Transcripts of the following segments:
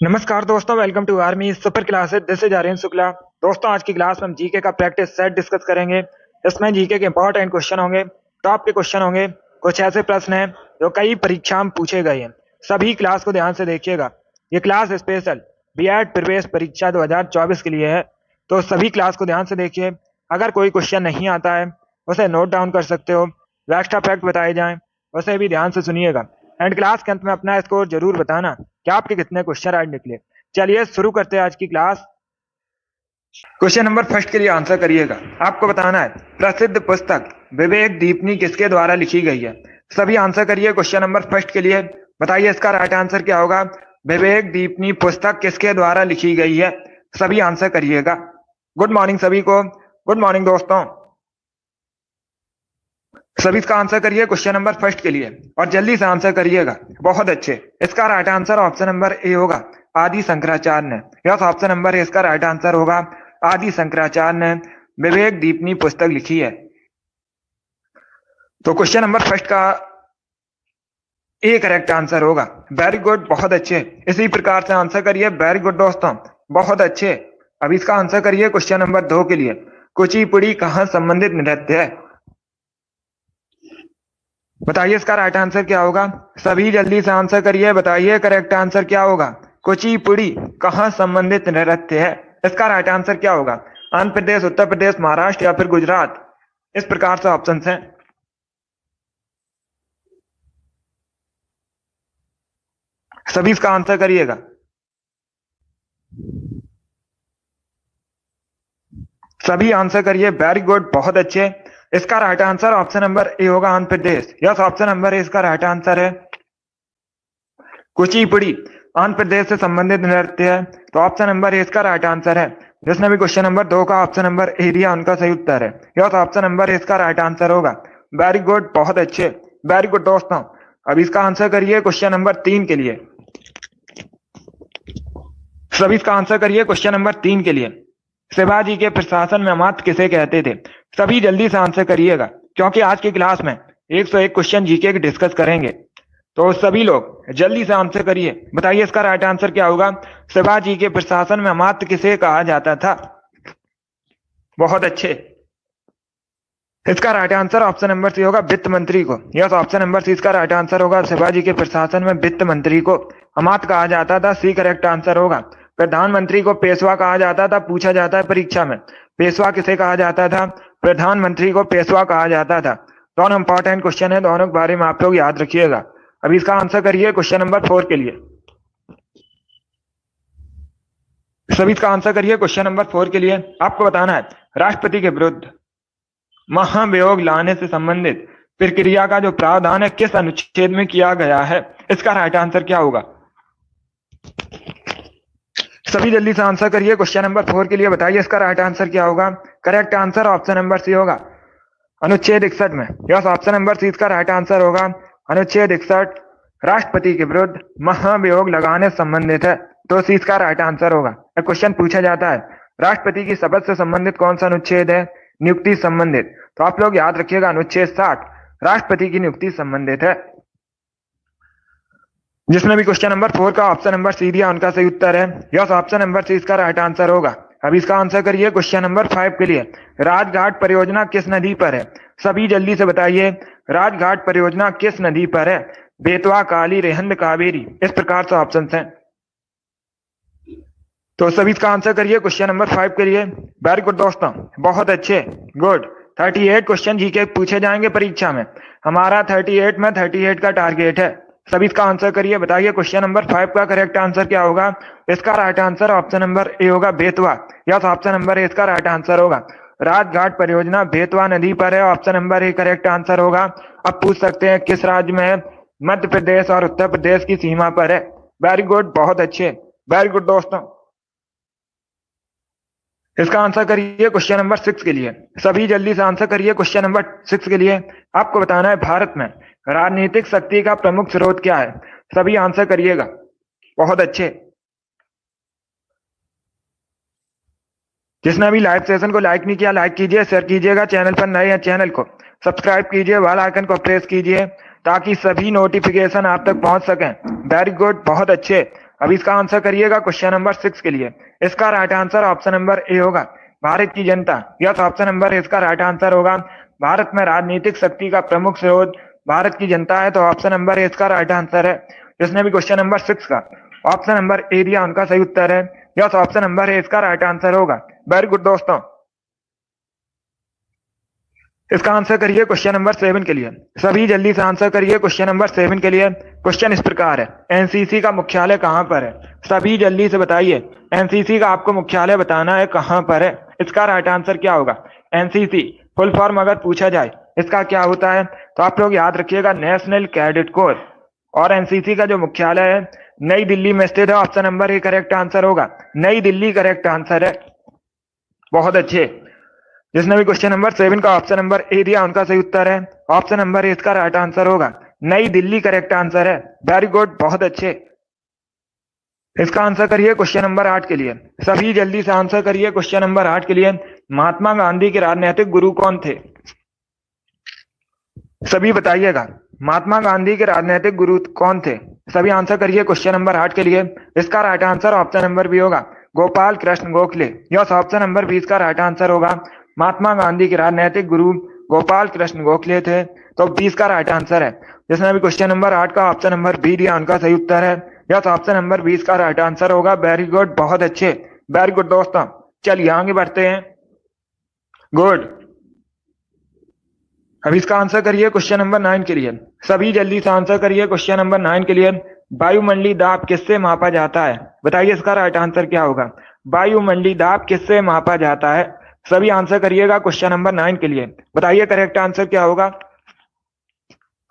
नमस्कार दोस्तों, welcome to army super classes. This is Aryan Shukla. दोस्तों, आज की क्लास में हम जीके का प्रैक्टिस सेट डिस्कस करेंगे। इसमें जीके के इंपॉर्टेंट क्वेश्चन होंगे, टॉप के क्वेश्चन होंगे। कुछ ऐसे प्रश्न हैं जो कई परीक्षा में पूछे गए हैं। सभी क्लास को ध्यान से देखिएगा। ये क्लास स्पेशल बीएड प्रवेश परीक्षा 2024 के लिए है, तो सभी क्लास को ध्यान से देखिए। अगर कोई क्वेश्चन नहीं आता है उसे नोट डाउन कर सकते हो। जो एक्स्ट्रा फैक्ट बताए जाएं उसे भी ध्यान से सुनिएगा। एंड क्लास के अंत में अपना स्कोर जरूर बताना कि आपके कितने क्वेश्चन आज निकले। चलिए शुरू करते हैं आज की क्लास। क्वेश्चन नंबर फर्स्ट के लिए आंसर करिएगा। आपको बताना है प्रसिद्ध पुस्तक विवेक दीपनी किसके द्वारा लिखी गई है। सभी आंसर करिए क्वेश्चन नंबर फर्स्ट के लिए। बताइए इसका राइट आंसर क्या होगा। विवेक दीपनी पुस्तक किसके द्वारा लिखी गई है। सभी आंसर करिएगा। गुड मॉर्निंग सभी को। गुड मॉर्निंग दोस्तों। सभी इसका आंसर करिए क्वेश्चन नंबर फर्स्ट के लिए और जल्दी से आंसर करिएगा। बहुत अच्छे। इसका right answer option number A होगा, आदि शंकराचार्य ने। यस, ऑप्शन नंबर ए इसका राइट आंसर होगा, आदि शंकराचार्य ने विवेक दीपनी पुस्तक लिखी है। तो क्वेश्चन नंबर फर्स्ट का ए करेक्ट आंसर होगा। वेरी गुड, बहुत अच्छे। इसी प्रकार से आंसर करिए। वेरी गुड दोस्तों, बहुत अच्छे। अब इसका आंसर करिए क्वेश्चन नंबर 2 के लिए। कुचिपुड़ी कहाँ संबंधित नृत्य है। बताइए इसका राइट आंसर क्या होगा। सभी जल्दी से आंसर करिए। बताइए करेक्ट आंसर क्या होगा। कुचिपुड़ी कहाँ संबंधित नृत्य है। इसका राइट आंसर क्या होगा। आंध्र प्रदेश, उत्तर प्रदेश, महाराष्ट्र या फिर गुजरात। इस प्रकार से ऑप्शन हैं। सभी इसका आंसर करिएगा। सभी आंसर करिए। वेरी गुड, बहुत अच्छे। इसका right answer option number A होगा, Andhra Pradesh. Yes, option number A इसका राइट आंसर है। कुचिपुड़ी आंध्र प्रदेश से संबंधित नृत्य है, तो ऑप्शन नंबर ए इसका राइट आंसर है। जिसने भी क्वेश्चन नंबर 2 का ऑप्शन नंबर ए दिया उनका सही उत्तर है। यस, ऑप्शन नंबर ए इसका राइट आंसर होगा। वेरी गुड, बहुत अच्छे। वेरी गुड दोस्तों। अब इसका आंसर करिए क्वेश्चन नंबर 3 के लिए। सभी इसका आंसर करिए क्वेश्चन नंबर 3 के लिए। शिवाजी के प्रशासन में अमात्य किसे कहते थे। सभी जल्दी से आंसर करिएगा, क्योंकि आज की क्लास में 101 क्वेश्चन जीके के डिस्कस करेंगे। तो सभी लोग जल्दी से आंसर करिए। बताइए इसका राइट आंसर क्या होगा। शिवाजी के प्रशासन में अमात्य किसे कहा जाता था। बहुत अच्छे। इसका right answer option number C होगा, वित्त मंत्री को। यस, ऑप्शन नंबर सी इसका राइट आंसर होगा। शिवाजी के प्रशासन में वित्त मंत्री को अमात्य कहा जाता था। सी करेक्ट आंसर होगा। प्रधानमंत्री को पेशवा कहा जाता था। पूछा जाता है परीक्षा में, पेशवा किसे कहा जाता था। प्रधानमंत्री को पेशवा कहा जाता था। दोनों इंपॉर्टेंट क्वेश्चन है, दोनों के बारे में आप लोग याद रखिएगा। अभी इसका आंसर करिए क्वेश्चन नंबर 4 के लिए। सभी इसका आंसर करिए क्वेश्चन नंबर 4 के लिए। आपको बताना है राष्ट्रपति के विरुद्ध महाभियोग लाने से संबंधित प्रक्रिया का जो प्रावधान है किस अनुच्छेद में किया गया है। इसका राइट आंसर क्या होगा। सभी जल्दी से आंसर करिए क्वेश्चन नंबर 4 के लिए। बताइए इसका राइट आंसर क्या होगा। Correct answer option number C होगा, अनुच्छेद 61 में। यस, ऑप्शन नंबर सी इसका राइट आंसर होगा। अनुच्छेद 61 राष्ट्रपति के विरुद्ध महाभियोग लगाने से संबंधित है, तो सी इसका राइट आंसर होगा। क्वेश्चन पूछा जाता है राष्ट्रपति की शपथ से संबंधित कौन सा अनुच्छेद है। नियुक्ति संबंधित, तो आप लोग याद रखिएगा अनुच्छेद 60 राष्ट्रपति की नियुक्ति संबंधित है। जिसने भी क्वेश्चन नंबर 4 का ऑप्शन नंबर सी दिया उनका सही उत्तर है। यस, ऑप्शन नंबर सी इसका राइट आंसर होगा। अब इसका आंसर करिए क्वेश्चन नंबर 5 के लिए। राजघाट परियोजना किस नदी पर है। सभी जल्दी से बताइए राजघाट परियोजना किस नदी पर है। बेतवा, काली, रेहंद, कावेरी। इस प्रकार से ऑप्शन हैं। तो सभी इसका आंसर करिए क्वेश्चन नंबर 5 के लिए। वेरी गुड दोस्तों, बहुत अच्छे। गुड। 38 क्वेश्चन जीके पूछे जाएंगे परीक्षा में। हमारा 38 में 38 का टारगेट है। सभी इसका आंसर करिए। बताइए क्वेश्चन नंबर 5 का करेक्ट आंसर क्या होगा। इसका right answer option number A होगा, Betwa. Yes, option number A इसका राइट आंसर होगा। राजघाट परियोजना बेतवा नदी पर है। Option number A correct answer होगा। अब पूछ सकते हैं किस राज्य में है। मध्य प्रदेश और उत्तर प्रदेश की सीमा पर है। वेरी गुड, बहुत अच्छे। वेरी गुड दोस्तों। इसका आंसर करिए क्वेश्चन नंबर 6 के लिए। सभी जल्दी से आंसर करिए क्वेश्चन नंबर 6 के लिए। आपको बताना है भारत में राजनीतिक शक्ति का प्रमुख स्रोत क्या है। सभी आंसर करिएगा। बहुत अच्छे। जिसने भी लाइव सेशन को लाइक नहीं किया, लाइक कीजिए, शेयर कीजिएगा। चैनल पर नए हैं, चैनल को सब्सक्राइब कीजिए, बेल आइकन को प्रेस कीजिए ताकि सभी नोटिफिकेशन आप तक पहुंच सकें। वेरी गुड, बहुत अच्छे। अब इसका आंसर करिएगा क्वेश्चन नंबर 6 के लिए। इसका right answer option number A होगा, भारत की जनता। यस, ऑप्शन नंबर ए इसका राइट आंसर होगा। भारत में राजनीतिक शक्ति का प्रमुख स्रोत भारत की जनता है, तो ऑप्शन नंबर ए इसका राइट आंसर है। जिसने भी क्वेश्चन नंबर 6 का ऑप्शन नंबर ए दिया उनका सही उत्तर है। यस, ऑप्शन नंबर ए इसका राइट आंसर होगा। वेरी गुड दोस्तों। इसका आंसर करिए क्वेश्चन नंबर 7 के लिए। सभी जल्दी से आंसर करिए क्वेश्चन नंबर 7 के लिए। क्वेश्चन इस प्रकार है, एनसीसी का मुख्यालय कहां पर है? सभी जल्दी से बताइए, एनसीसी का आपको मुख्यालय बताना है, कहां पर है? इसका राइट आंसर क्या होगा? एनसीसी फुल फॉर्म अगर पूछा जाए इसका क्या होता है, तो आप लोग याद रखिएगा, नेशनल कैडेट कोर। और एनसीसी का जो मुख्यालय है नई दिल्ली में स्थित है। Option number A correct answer होगा, नई दिल्ली करेक्ट आंसर है। बहुत अच्छे। जिसने भी क्वेश्चन नंबर 7 का ऑप्शन नंबर ए दिया उनका सही उत्तर है। ऑप्शन नंबर ए इसका राइट आंसर होगा, नई दिल्ली करेक्ट आंसर है। वेरी गुड, बहुत अच्छे। इसका आंसर करिए क्वेश्चन नंबर 8 के लिए। सभी जल्दी से आंसर करिए क्वेश्चन नंबर 8 के लिए। महात्मा गांधी के राजनीतिक गुरु कौन थे? सभी बताइएगा, महात्मा गांधी के राजनीतिक गुरु कौन थे? सभी आंसर करिए क्वेश्चन नंबर 8 के लिए। इसका right answer option number B होगा, Gopal Krishna Gokhale. Yes, option number 20 का राइट आंसर होगा। महात्मा गांधी के राजनीतिक गुरु गोपाल कृष्ण गोखले थे, तो 20 का राइट आंसर है। जिसने भी क्वेश्चन नंबर 8 का ऑप्शन नंबर बी दिया उनका सही उत्तर है। यस, ऑप्शन नंबर 20 का राइट आंसर होगा। वेरी गुड, बहुत अच्छे। वेरी गुड दोस्तों, चलिए आगे बढ़ते हैं। गुड। अब इसका आंसर करिए क्वेश्चन नंबर 9 के लिए। सभी जल्दी से आंसर करिए क्वेश्चन नंबर 9 के लिए। वायुमंडलीय दाब किससे मापा जाता है? बताइए इसका राइट आंसर क्या होगा? वायुमंडलीय दाब किससे मापा जाता है? सभी आंसर करिएगा क्वेश्चन नंबर 9 के लिए। बताइए करेक्ट आंसर क्या होगा?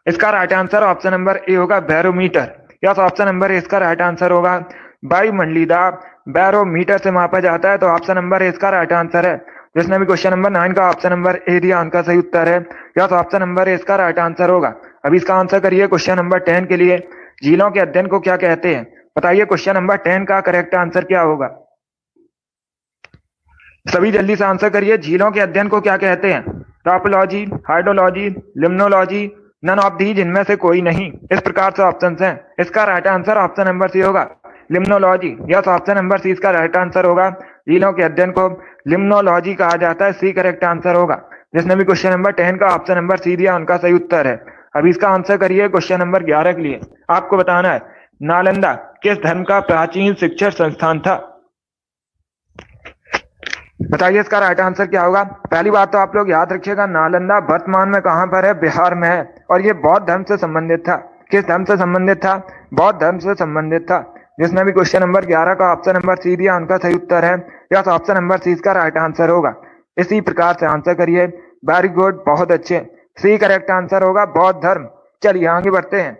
इसका right answer option number A होगा, barometer. Yes, option number A इसका राइट आंसर होगा। वायुमंडलीय दाब बैरोमीटर से मापा जाता है, तो ऑप्शन नंबर ए इसका राइट आंसर है। जिसने भी क्वेश्चन नंबर 9 का ऑप्शन नंबर ए दिया उनका सही उत्तर है। यस, ऑप्शन नंबर ए इसका राइट आंसर होगा। अब इसका आंसर करिए क्वेश्चन नंबर 10 के लिए। झीलों के अध्ययन को क्या कहते हैं? बताइए क्वेश्चन नंबर 10 का करेक्ट आंसर क्या होगा? सभी जल्दी से आंसर करिए, झीलों के अध्ययन को क्या कहते हैं? Topology, hydrology, limnology, none of the, जिनमें से कोई नहीं। इस प्रकार से ऑप्शंस हैं। इसका right answer option number C होगा, limnology. Yes, option number C इसका राइट आंसर होगा। झीलों के अध्ययन को लिम्नोलॉजी कहा जाता है, सी करेक्ट आंसर होगा। जिसने भी क्वेश्चन नंबर 10 का ऑप्शन नंबर सी दिया उनका सही उत्तर है। अब इसका आंसर करिए क्वेश्चन नंबर 11 के लिए। आपको बताना है, नालंदा किस धर्म का प्राचीन शिक्षण संस्थान था? बताइए इसका राइट आंसर क्या होगा? पहली बात तो आप लोग याद रखिएगा, नालंदा वर्तमान में कहां पर है? बिहार में है। और ये बौद्ध धर्म से संबंधित था। किस धर्म से संबंधित था? बौद्ध धर्म से संबंधित था। जिसने भी क्वेश्चन नंबर 11 का ऑप्शन नंबर सी दिया उनका सही उत्तर है। यस, ऑप्शन नंबर सी इसका राइट आंसर होगा। इसी प्रकार से आंसर करिए। वेरी गुड, बहुत अच्छे। सी करेक्ट आंसर होगा, बौद्ध धर्म। चलिए आगे बढ़ते हैं।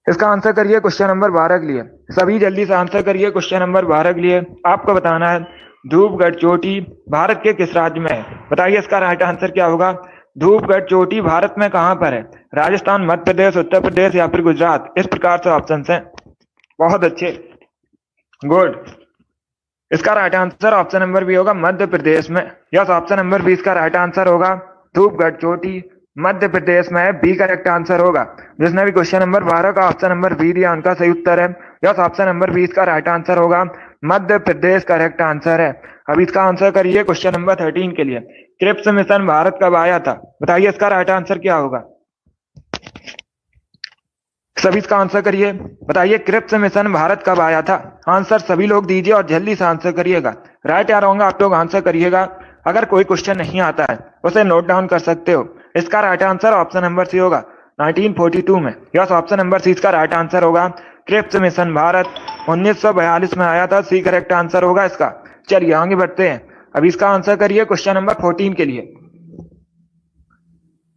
इसका आंसर करिए क्वेश्चन नंबर 12 के लिए। सभी जल्दी से आंसर करिए क्वेश्चन नंबर 12 के लिए। आपको बताना है, धूपगढ़ चोटी भारत के किस राज्य में है? बताइए इसका राइट आंसर क्या होगा? धूपगढ़ चोटी भारत में कहां पर है? राजस्थान, मध्य प्रदेश, उत्तर प्रदेश या फिर गुजरात? इस प्रकार से ऑप्शन हैं। बहुत अच्छे, गुड। इसका right answer option number B होगा, मध्य प्रदेश में। यस, ऑप्शन नंबर बी इसका राइट आंसर होगा। धूपगढ़ चोटी मध्य प्रदेश में है, बी करेक्ट आंसर होगा। जिसने भी क्वेश्चन नंबर 12 का ऑप्शन नंबर बी दिया उनका सही उत्तर है। यस, ऑप्शन नंबर 20 का राइट आंसर होगा, मध्य प्रदेश करेक्ट आंसर है। अब इसका आंसर करिए क्वेश्चन नंबर 13 के लिए। क्रिप्स मिशन भारत कब आया था? बताइए इसका राइट आंसर क्या होगा? सभी इसका आंसर करिए। बताइए क्रिप्स मिशन भारत कब आया था? आंसर सभी लोग दीजिए और जल्दी से आंसर करिएगा। राइट या रॉन्ग आप लोग आंसर करिएगा। अगर कोई क्वेश्चन नहीं आता है उसे नोट डाउन कर सकते हो। इसका right answer option number C होगा, 1942 में। यस, ऑप्शन नंबर सी इसका राइट आंसर होगा। क्रिप्स मिशन भारत 1942 में आया था, सी करेक्ट आंसर होगा इसका। चलिए आगे बढ़ते हैं। अब इसका आंसर करिए क्वेश्चन नंबर 14 के लिए।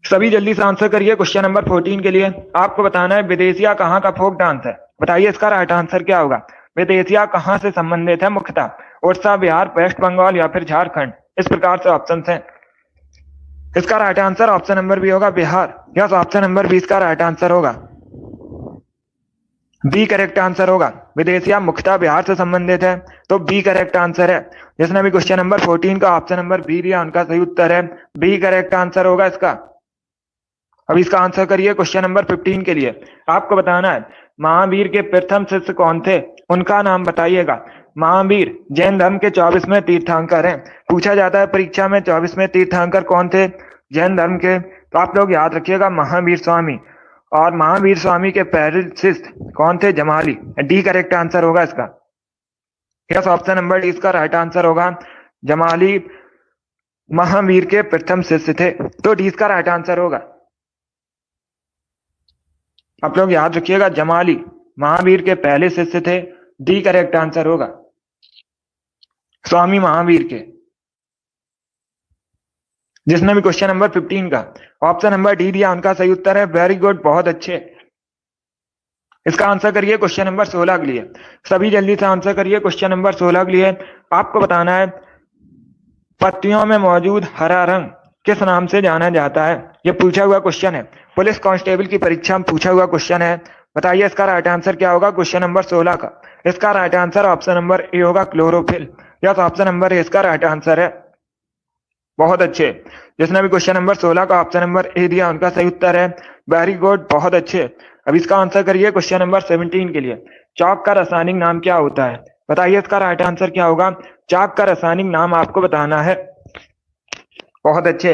सभी जल्दी से आंसर करिए क्वेश्चन नंबर 14 के लिए। आपको बताना है, विदेशिया कहाँ का फोक डांस है? बताइए इसका राइट आंसर क्या होगा? विदेशिया कहाँ से संबंधित है? मुख्यतः उड़ीसा, बिहार, वेस्ट बंगाल या फिर झारखंड? इस प्रकार से ऑप्शन हैं। इसका right answer option number B होगा, बिहार। यस, ऑप्शन नंबर 20 का राइट आंसर होगा, बी करेक्ट आंसर होगा। विदेशिया मुख्यतः बिहार से संबंधित है, तो बी करेक्ट आंसर है। जिसने भी क्वेश्चन नंबर 14 का ऑप्शन नंबर बी दिया उनका सही उत्तर है, बी करेक्ट आंसर होगा इसका। अब इसका आंसर करिए क्वेश्चन नंबर 15 के लिए। आपको बताना है, महावीर के प्रथम शिष्य कौन थे, उनका नाम बताइएगा। महावीर जैन धर्म के 24वें तीर्थंकर हैं। पूछा जाता है परीक्षा में 24वें तीर्थंकर कौन थे जैन धर्म के, तो आप लोग याद रखिएगा महावीर स्वामी। और महावीर स्वामी के पहले शिष्य कौन थे, जमाली। डी करेक्ट आंसर होगा इसका। यस, ऑप्शन नंबर डी इसका राइट आंसर होगा। जमाली महावीर के प्रथम शिष्य थे, तो डी इसका राइट आंसर होगा। आप लोग याद रखिएगा जमाली महावीर के पहले शिष्य थे, डी करेक्ट आंसर होगा, स्वामी महावीर के। जिसने भी क्वेश्चन नंबर 15 का ऑप्शन नंबर डी दिया उनका सही उत्तर है। वेरी गुड, बहुत अच्छे। इसका आंसर करिए क्वेश्चन नंबर 16 के लिए। सभी जल्दी से आंसर करिए क्वेश्चन नंबर 16 के लिए। आपको बताना है पत्तियों में मौजूद हरा रंग किस नाम से जाना जाता है। यह पूछा हुआ क्वेश्चन है, पुलिस कांस्टेबल की परीक्षा में पूछा हुआ क्वेश्चन है। बताइए इसका राइट आंसर क्या होगा क्वेश्चन नंबर 16 का। इसका right answer option number A होगा, chlorophyll. Yes, option number A इसका राइट आंसर है। बहुत अच्छे। जिसने भी क्वेश्चन नंबर 16 का ऑप्शन नंबर ए दिया उनका सही उत्तर है। वेरी गुड, बहुत अच्छे। अब इसका आंसर करिए क्वेश्चन नंबर 17 के लिए। चॉक का रासायनिक नाम क्या होता है। बताइए इसका राइट आंसर क्या होगा। चॉक का रासायनिक नाम आपको बताना है। बहुत अच्छे।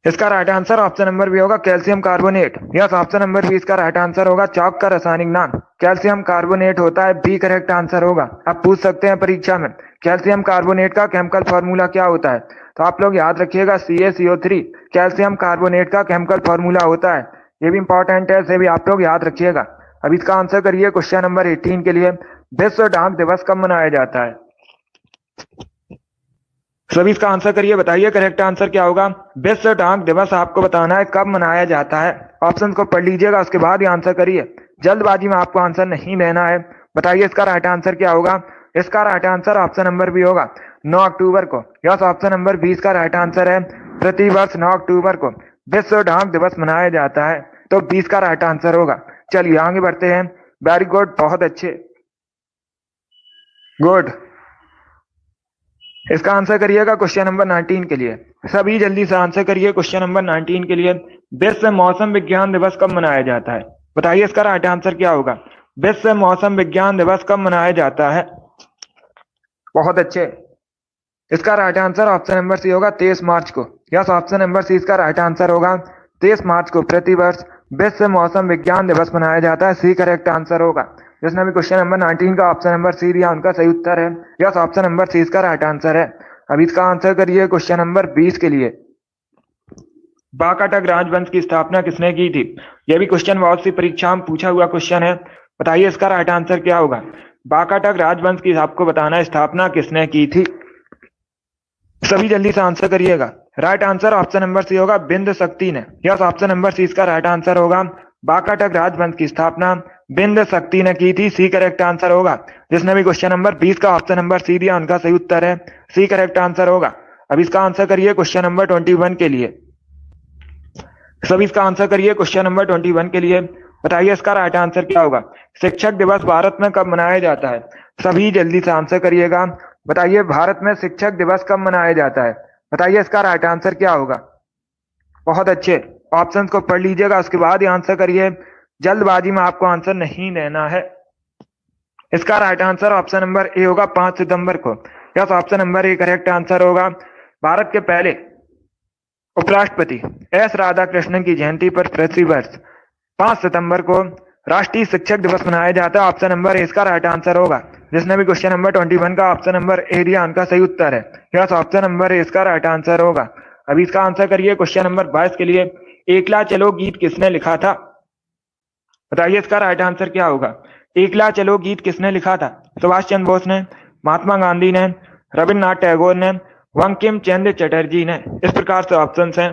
इसका right answer option number B होगा, calcium carbonate. Yes, option number B इसका राइट आंसर होगा। चॉक का रासायनिक नाम कैल्शियम कार्बोनेट होता है, बी करेक्ट आंसर होगा। आप पूछ सकते हैं परीक्षा में कैल्शियम कार्बोनेट का केमिकल फॉर्मूला क्या होता है, तो आप लोग याद रखिएगा CaCO3 कैल्शियम कार्बोनेट का केमिकल फॉर्मूला होता है। ये भी इंपॉर्टेंट है, इसे भी आप लोग याद रखिएगा। अब इसका आंसर करिए क्वेश्चन नंबर 18 के लिए। विश्व डाक दिवस कब मनाया जाता है। सभी इसका आंसर करिए, बताइए करेक्ट आंसर क्या होगा। विश्व डाक दिवस आपको बताना है कब मनाया जाता है। ऑप्शन को पढ़ लीजिएगा, उसके बाद ही आंसर करिए। जल्दबाजी में आपको आंसर नहीं देना है। बताइए इसका राइट आंसर क्या होगा। इसका right answer option number B होगा, 9 अक्टूबर को। यस, ऑप्शन नंबर 20 का राइट आंसर है। प्रतिवर्ष 9 अक्टूबर को विश्व डाक दिवस मनाया जाता है, तो 20 का राइट आंसर होगा। चलिए आगे बढ़ते हैं। वेरी गुड, बहुत अच्छे, गुड। इसका आंसर करिएगा क्वेश्चन नंबर 19 के लिए। सभी जल्दी से आंसर करिए क्वेश्चन नंबर 19 के लिए। विश्व मौसम विज्ञान दिवस कब मनाया जाता है। बताइए इसका राइट आंसर क्या होगा। विश्व मौसम विज्ञान दिवस कब मनाया जाता है। बहुत अच्छे। इसका right answer option number C होगा, 23 मार्च को। यस, ऑप्शन नंबर सी इसका राइट आंसर होगा। 23 मार्च को प्रतिवर्ष विश्व मौसम विज्ञान दिवस मनाया जाता है, सी करेक्ट आंसर होगा। जिसने भी क्वेश्चन नंबर 19 का ऑप्शन नंबर सी दिया उनका सही उत्तर है। यस, ऑप्शन नंबर सी इसका राइट आंसर है। अब इसका आंसर करिए क्वेश्चन नंबर 20 के लिए। बाकाटक राजवंश की स्थापना किसने की थी। यह भी क्वेश्चन बहुत सी परीक्षा में पूछा हुआ क्वेश्चन है। बताइए इसका राइट आंसर क्या होगा। बाकाटक राजवंश की आपको बताना है स्थापना किसने की थी। सभी जल्दी से आंसर करिएगा। Right answer option number C होगा, बिंद शक्ति ने। यस, ऑप्शन नंबर सी इसका राइट आंसर होगा। बाकाटक राजवंश की स्थापना बिंद शक्ति ने की थी, सी करेक्ट आंसर होगा। जिसने भी क्वेश्चन नंबर 20 का ऑप्शन नंबर सी दिया उनका सही उत्तर है, सी करेक्ट आंसर होगा। अब इसका आंसर करिए क्वेश्चन नंबर 21 के लिए। सभी इसका आंसर करिए क्वेश्चन नंबर 21 के लिए। बताइए इसका राइट आंसर क्या होगा। शिक्षक दिवस भारत में कब मनाया जाता है। सभी जल्दी से आंसर करिएगा। बताइए भारत में शिक्षक दिवस कब मनाया जाता है। बताइए इसका राइट आंसर क्या होगा। बहुत अच्छे। ऑप्शंस को पढ़ लीजिएगा, उसके बाद ही आंसर करिए। जल्दबाजी में आपको आंसर नहीं देना है। इसका right answer option number A होगा, 5 सितंबर को। Yes, option number A correct answer होगा। भारत के पहले उपराष्ट्रपति एस राधाकृष्णन की जयंती पर प्रतिवर्ष 5 सितंबर को राष्ट्रीय शिक्षक दिवस मनाया जाता है। ऑप्शन नंबर ए इसका राइट आंसर होगा। जिसने भी क्वेश्चन नंबर 21 का ऑप्शन नंबर ए दिया उनका सही उत्तर है। यस, ऑप्शन नंबर ए इसका राइट आंसर होगा। अभी इसका आंसर करिए क्वेश्चन नंबर 22 के लिए। एकला चलो गीत किसने लिखा था। बताइए इसका राइट आंसर क्या होगा। एकला चलो गीत किसने लिखा था। सुभाष चंद्र बोस ने, महात्मा गांधी ने, रविन्द्रनाथ टैगोर ने, बंकिम चंद्र चटर्जी ने। इस प्रकार से ऑप्शन हैं।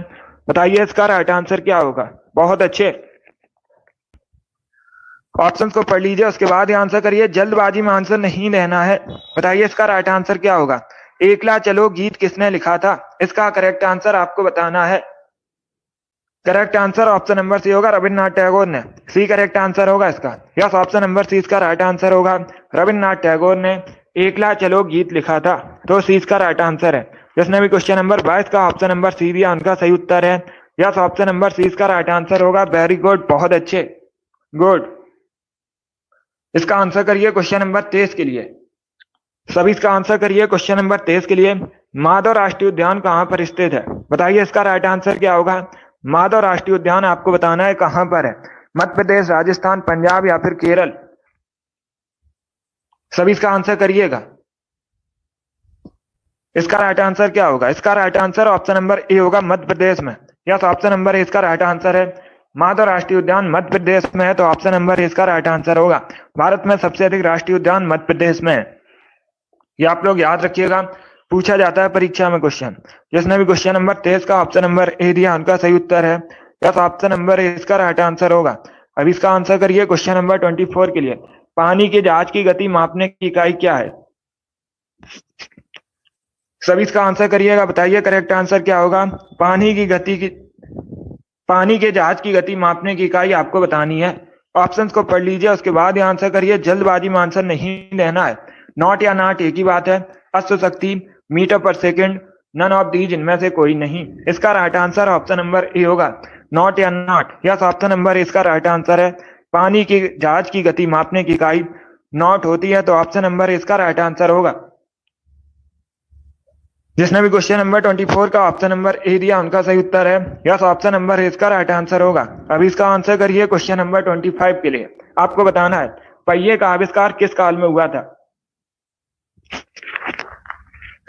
बताइए इसका राइट आंसर क्या होगा। बहुत अच्छे। ऑप्शंस को पढ़ लीजिए, उसके बाद ही आंसर करिए। जल्दबाजी में आंसर नहीं देना है। बताइए इसका राइट आंसर क्या होगा। एकला चलो गीत किसने लिखा था, इसका करेक्ट आंसर आपको बताना है। Correct answer option number C होगा, रविन्द्रनाथ टैगोर ने, सी करेक्ट आंसर होगा इसका। यस, ऑप्शन नंबर सी इसका राइट आंसर होगा। रविन्द्रनाथ टैगोर ने एकला चलो गीत लिखा था, तो सी इसका राइट आंसर है। जिसने भी क्वेश्चन नंबर 22 का ऑप्शन नंबर सी दिया उनका सही उत्तर है। यस, ऑप्शन नंबर सी इसका राइट आंसर होगा। वेरी गुड, बहुत अच्छे, गुड। इसका आंसर करिए क्वेश्चन नंबर 23 के लिए। सभी इसका आंसर करिए क्वेश्चन नंबर 23 के लिए। माधव राष्ट्रीय उद्यान कहाँ पर स्थित है? बताइए इसका राइट आंसर क्या होगा। माधव राष्ट्रीय उद्यान आपको बताना है कहाँ पर है। मध्य प्रदेश, राजस्थान, पंजाब या फिर केरल? सभी इसका आंसर करिएगा। इसका राइट आंसर क्या होगा? इसका right answer option number A होगा, मध्य प्रदेश में। यस, ऑप्शन नंबर ए इसका राइट आंसर है। माधव राष्ट्रीय उद्यान मध्य प्रदेश में है, तो ऑप्शन नंबर ए इसका राइट आंसर होगा। भारत में सबसे अधिक राष्ट्रीय उद्यान मध्य प्रदेश में है। ये आप लोग याद रखिएगा, पूछा जाता है परीक्षा में क्वेश्चन। जिसने भी क्वेश्चन नंबर 23 का ऑप्शन नंबर ए दिया उनका सही उत्तर है। यस, ऑप्शन नंबर ए इसका राइट आंसर होगा। अब इसका आंसर करिए क्वेश्चन नंबर 24 के लिए। पानी के जहाज की गति मापने की इकाई क्या है? सभी इसका आंसर करिएगा, बताइए करेक्ट आंसर क्या होगा। पानी के जहाज की गति मापने की इकाई आपको बतानी है। ऑप्शंस को पढ़ लीजिए, उसके बाद ये आंसर करिए। जल्दबाजी में आंसर नहीं लेना है। नॉट या नाट एक ही बात है। अश्वशक्ति, मीटर पर सेकंड, नन ऑफ दीज, इनमें से कोई नहीं। इसका right answer option number A होगा, नॉट या नाट। यस, ऑप्शन नंबर ए इसका राइट आंसर है। पानी के जहाज की गति मापने की इकाई नॉट होती है, तो ऑप्शन नंबर ए इसका राइट आंसर होगा। जिसने भी क्वेश्चन नंबर 24 का ऑप्शन नंबर ए दिया उनका सही उत्तर है। यस, ऑप्शन नंबर ए इसका राइट आंसर होगा। अभी इसका आंसर करिए क्वेश्चन नंबर 25 के लिए। आपको बताना है पहिए का आविष्कार किस काल में हुआ था।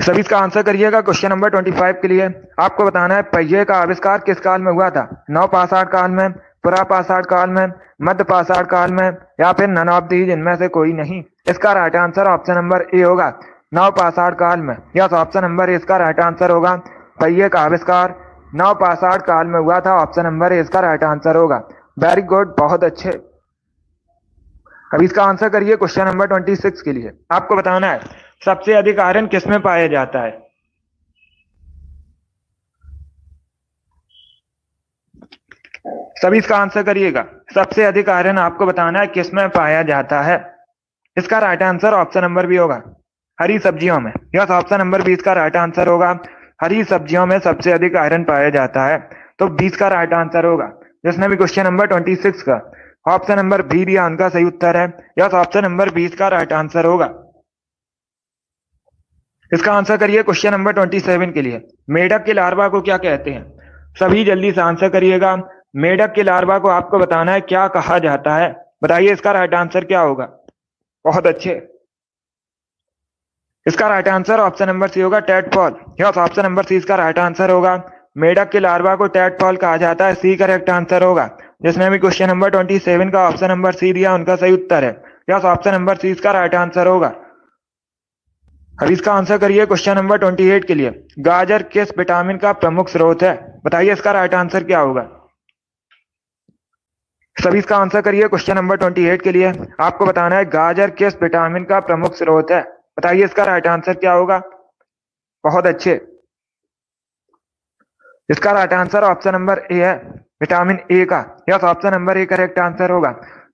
सभी इसका आंसर करिएगा क्वेश्चन नंबर 25 के लिए। आपको बताना है पहिए का आविष्कार किस काल में हुआ था। नवपाषाण काल में, पुरापाषाण काल में, मध्यपाषाण काल में या फिर नन ऑफ दीज, इनमें से कोई नहीं। इसका right answer option number A होगा, नवपाषाण काल में। यस, ऑप्शन नंबर ए इसका राइट आंसर होगा। पहिए का आविष्कार नवपाषाण काल में हुआ था, ऑप्शन नंबर ए इसका राइट आंसर होगा। वेरी गुड, बहुत अच्छे। अब इसका आंसर करिए क्वेश्चन नंबर 26 के लिए। आपको बताना है सबसे अधिक आयरन किसमें पाया जाता है। सभी इसका आंसर करिएगा। सबसे अधिक आयरन आपको बताना है किसमें पाया जाता है। इसका right answer option number B होगा, हरी सब्जियों में। यस, ऑप्शन नंबर 20 का राइट आंसर होगा। हरी सब्जियों में सबसे अधिक आयरन पाया जाता है, तो 20 का राइट आंसर होगा। जिसने भी क्वेश्चन नंबर 26 का ऑप्शन नंबर बी दिया उनका सही उत्तर है। यस, ऑप्शन नंबर 20 का राइट आंसर होगा। इसका आंसर करिए क्वेश्चन नंबर 27 के लिए। मेढक के लार्वा को क्या कहते हैं? सभी जल्दी से आंसर करिएगा। मेढक के लार्वा को आपको बताना है क्या कहा जाता है। बताइए इसका राइट आंसर क्या होगा। बहुत अच्छे। इसका right answer option number C होगा, tadpole. Yes, option number C इसका राइट आंसर होगा। मेढक के लार्वा को टेडपॉल कहा जाता है, सी करेक्ट आंसर होगा। जिसने भी क्वेश्चन नंबर 27 का ऑप्शन नंबर सी दिया उनका सही उत्तर है। यस, ऑप्शन नंबर सी इसका राइट आंसर होगा। अब इसका आंसर करिए क्वेश्चन नंबर 28 के लिए। गाजर किस विटामिन का प्रमुख स्रोत है? बताइए इसका राइट आंसर क्या होगा। सभी इसका आंसर करिए क्वेश्चन नंबर 28 के लिए। आपको बताना है गाजर किस विटामिन का प्रमुख स्रोत है। बताइए इसका राइट आंसर क्या होगा। बहुत अच्छे। इसका राइट आंसर ऑप्शन नंबर ए है, विटामिन ए का। Yes, option number A correct answer होगा।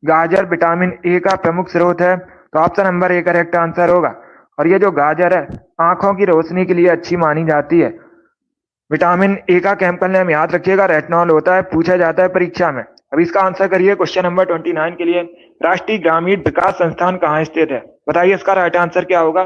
गाजर विटामिन ए का प्रमुख स्रोत है, तो option number A correct answer होगा। और ये जो गाजर है आंखों की रोशनी के लिए अच्छी मानी जाती है। विटामिन ए का केमिकल नेम याद रखिएगा, रेटिनॉल होता है, पूछा जाता है परीक्षा में। अब इसका आंसर करिए क्वेश्चन नंबर 29 के लिए। राष्ट्रीय ग्रामीण विकास संस्थान कहाँ स्थित है? बताइए इसका राइट आंसर क्या होगा।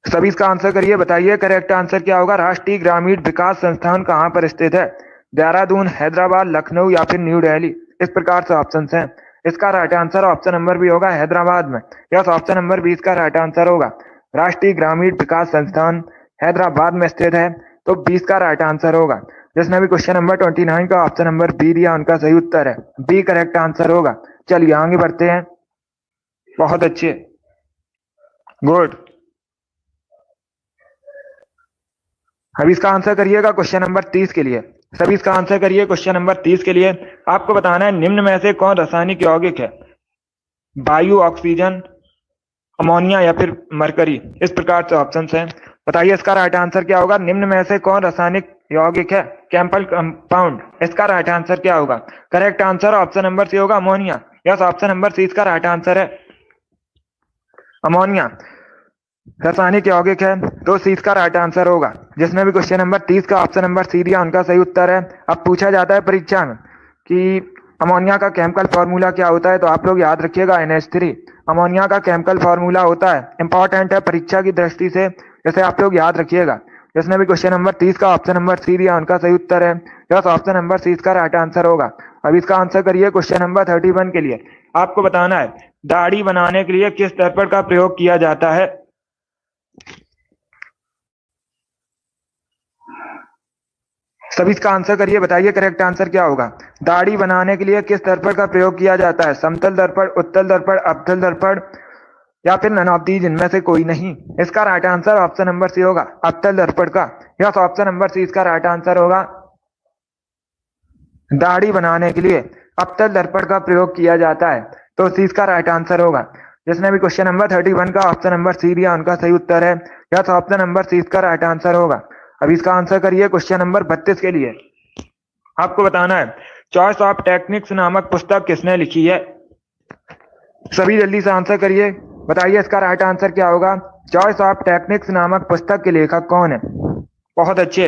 सभी इसका आंसर करिए, बताइए करेक्ट आंसर क्या होगा। राष्ट्रीय ग्रामीण विकास संस्थान कहाँ पर स्थित है? देहरादून, हैदराबाद, लखनऊ या फिर न्यू दिल्ली, इस प्रकार से ऑप्शन हैं। इसका right answer option number B होगा, हैदराबाद में। यस, ऑप्शन नंबर 20 का राइट आंसर होगा। राष्ट्रीय ग्रामीण विकास संस्थान हैदराबाद में स्थित है, तो 20 का राइट आंसर होगा। जिसने भी क्वेश्चन नंबर 29 का ऑप्शन नंबर बी दिया उनका सही उत्तर है, बी करेक्ट आंसर होगा। चलिए आगे बढ़ते हैं। बहुत अच्छे, गुड। अब इसका आंसर करिएगा क्वेश्चन नंबर 30 के लिए। सभी इसका आंसर करिए क्वेश्चन नंबर 30 के लिए। आपको बताना है निम्न में से कौन रासायनिक यौगिक है? वायु, ऑक्सीजन, अमोनिया या फिर मरकरी, इस प्रकार से ऑप्शन हैं। बताइए इसका राइट आंसर क्या होगा। निम्न में से कौन रासायनिक यौगिक है? केमिकल कंपाउंड, इसका राइट आंसर क्या होगा। Correct answer option number C होगा, ammonia. Yes, option number C इसका राइट आंसर है, अमोनिया रासायनिक यौगिक है, तो सी इसका राइट आंसर होगा। जिसने भी क्वेश्चन नंबर 30 का ऑप्शन नंबर सी दिया उनका सही उत्तर है। अब पूछा जाता है परीक्षा में कि अमोनिया का केमिकल फार्मूला क्या होता है? तो आप लोग याद रखिएगा NH3। अमोनिया का केमिकल फार्मूला होता है, इंपॉर्टेंट है परीक्षा की दृष्टि से, जैसे आप लोग याद रखिएगा। जिसने भी क्वेश्चन नंबर 30 का ऑप्शन नंबर सी दिया उनका सही उत्तर है। यस, ऑप्शन नंबर सी इसका राइट आंसर होगा। अब इसका आंसर करिए क्वेश्चन नंबर 31 के लिए। आपको बताना है दाढ़ी बनाने के लिए किस दर्पण का प्रयोग किया जाता है? सभी इसका आंसर करिए, बताइए करेक्ट आंसर क्या होगा। दाढ़ी बनाने के लिए किस दर्पण का प्रयोग किया जाता है? समतल दर्पण, उत्तल दर्पण, अवतल दर्पण या फिर नन ऑफ दीज, इनमें से कोई नहीं। इसका right answer option number C होगा, अवतल दर्पण का। यस, ऑप्शन नंबर सी इसका राइट आंसर होगा। दाढ़ी बनाने के लिए अवतल दर्पण का प्रयोग किया जाता है, तो सी इसका राइट आंसर होगा। जिसने भी क्वेश्चन नंबर 31 का ऑप्शन नंबर सी दिया उनका सही उत्तर है। यस, ऑप्शन नंबर सी इसका राइट आंसर होगा। अब इसका आंसर करिए क्वेश्चन नंबर 32 के लिए। आपको बताना है चॉइस ऑफ टेक्निक्स नामक पुस्तक किसने लिखी है? सभी जल्दी से आंसर करिए, बताइए इसका राइट आंसर क्या होगा। चॉइस ऑफ टेक्निक्स नामक पुस्तक के लेखक कौन है? बहुत अच्छे,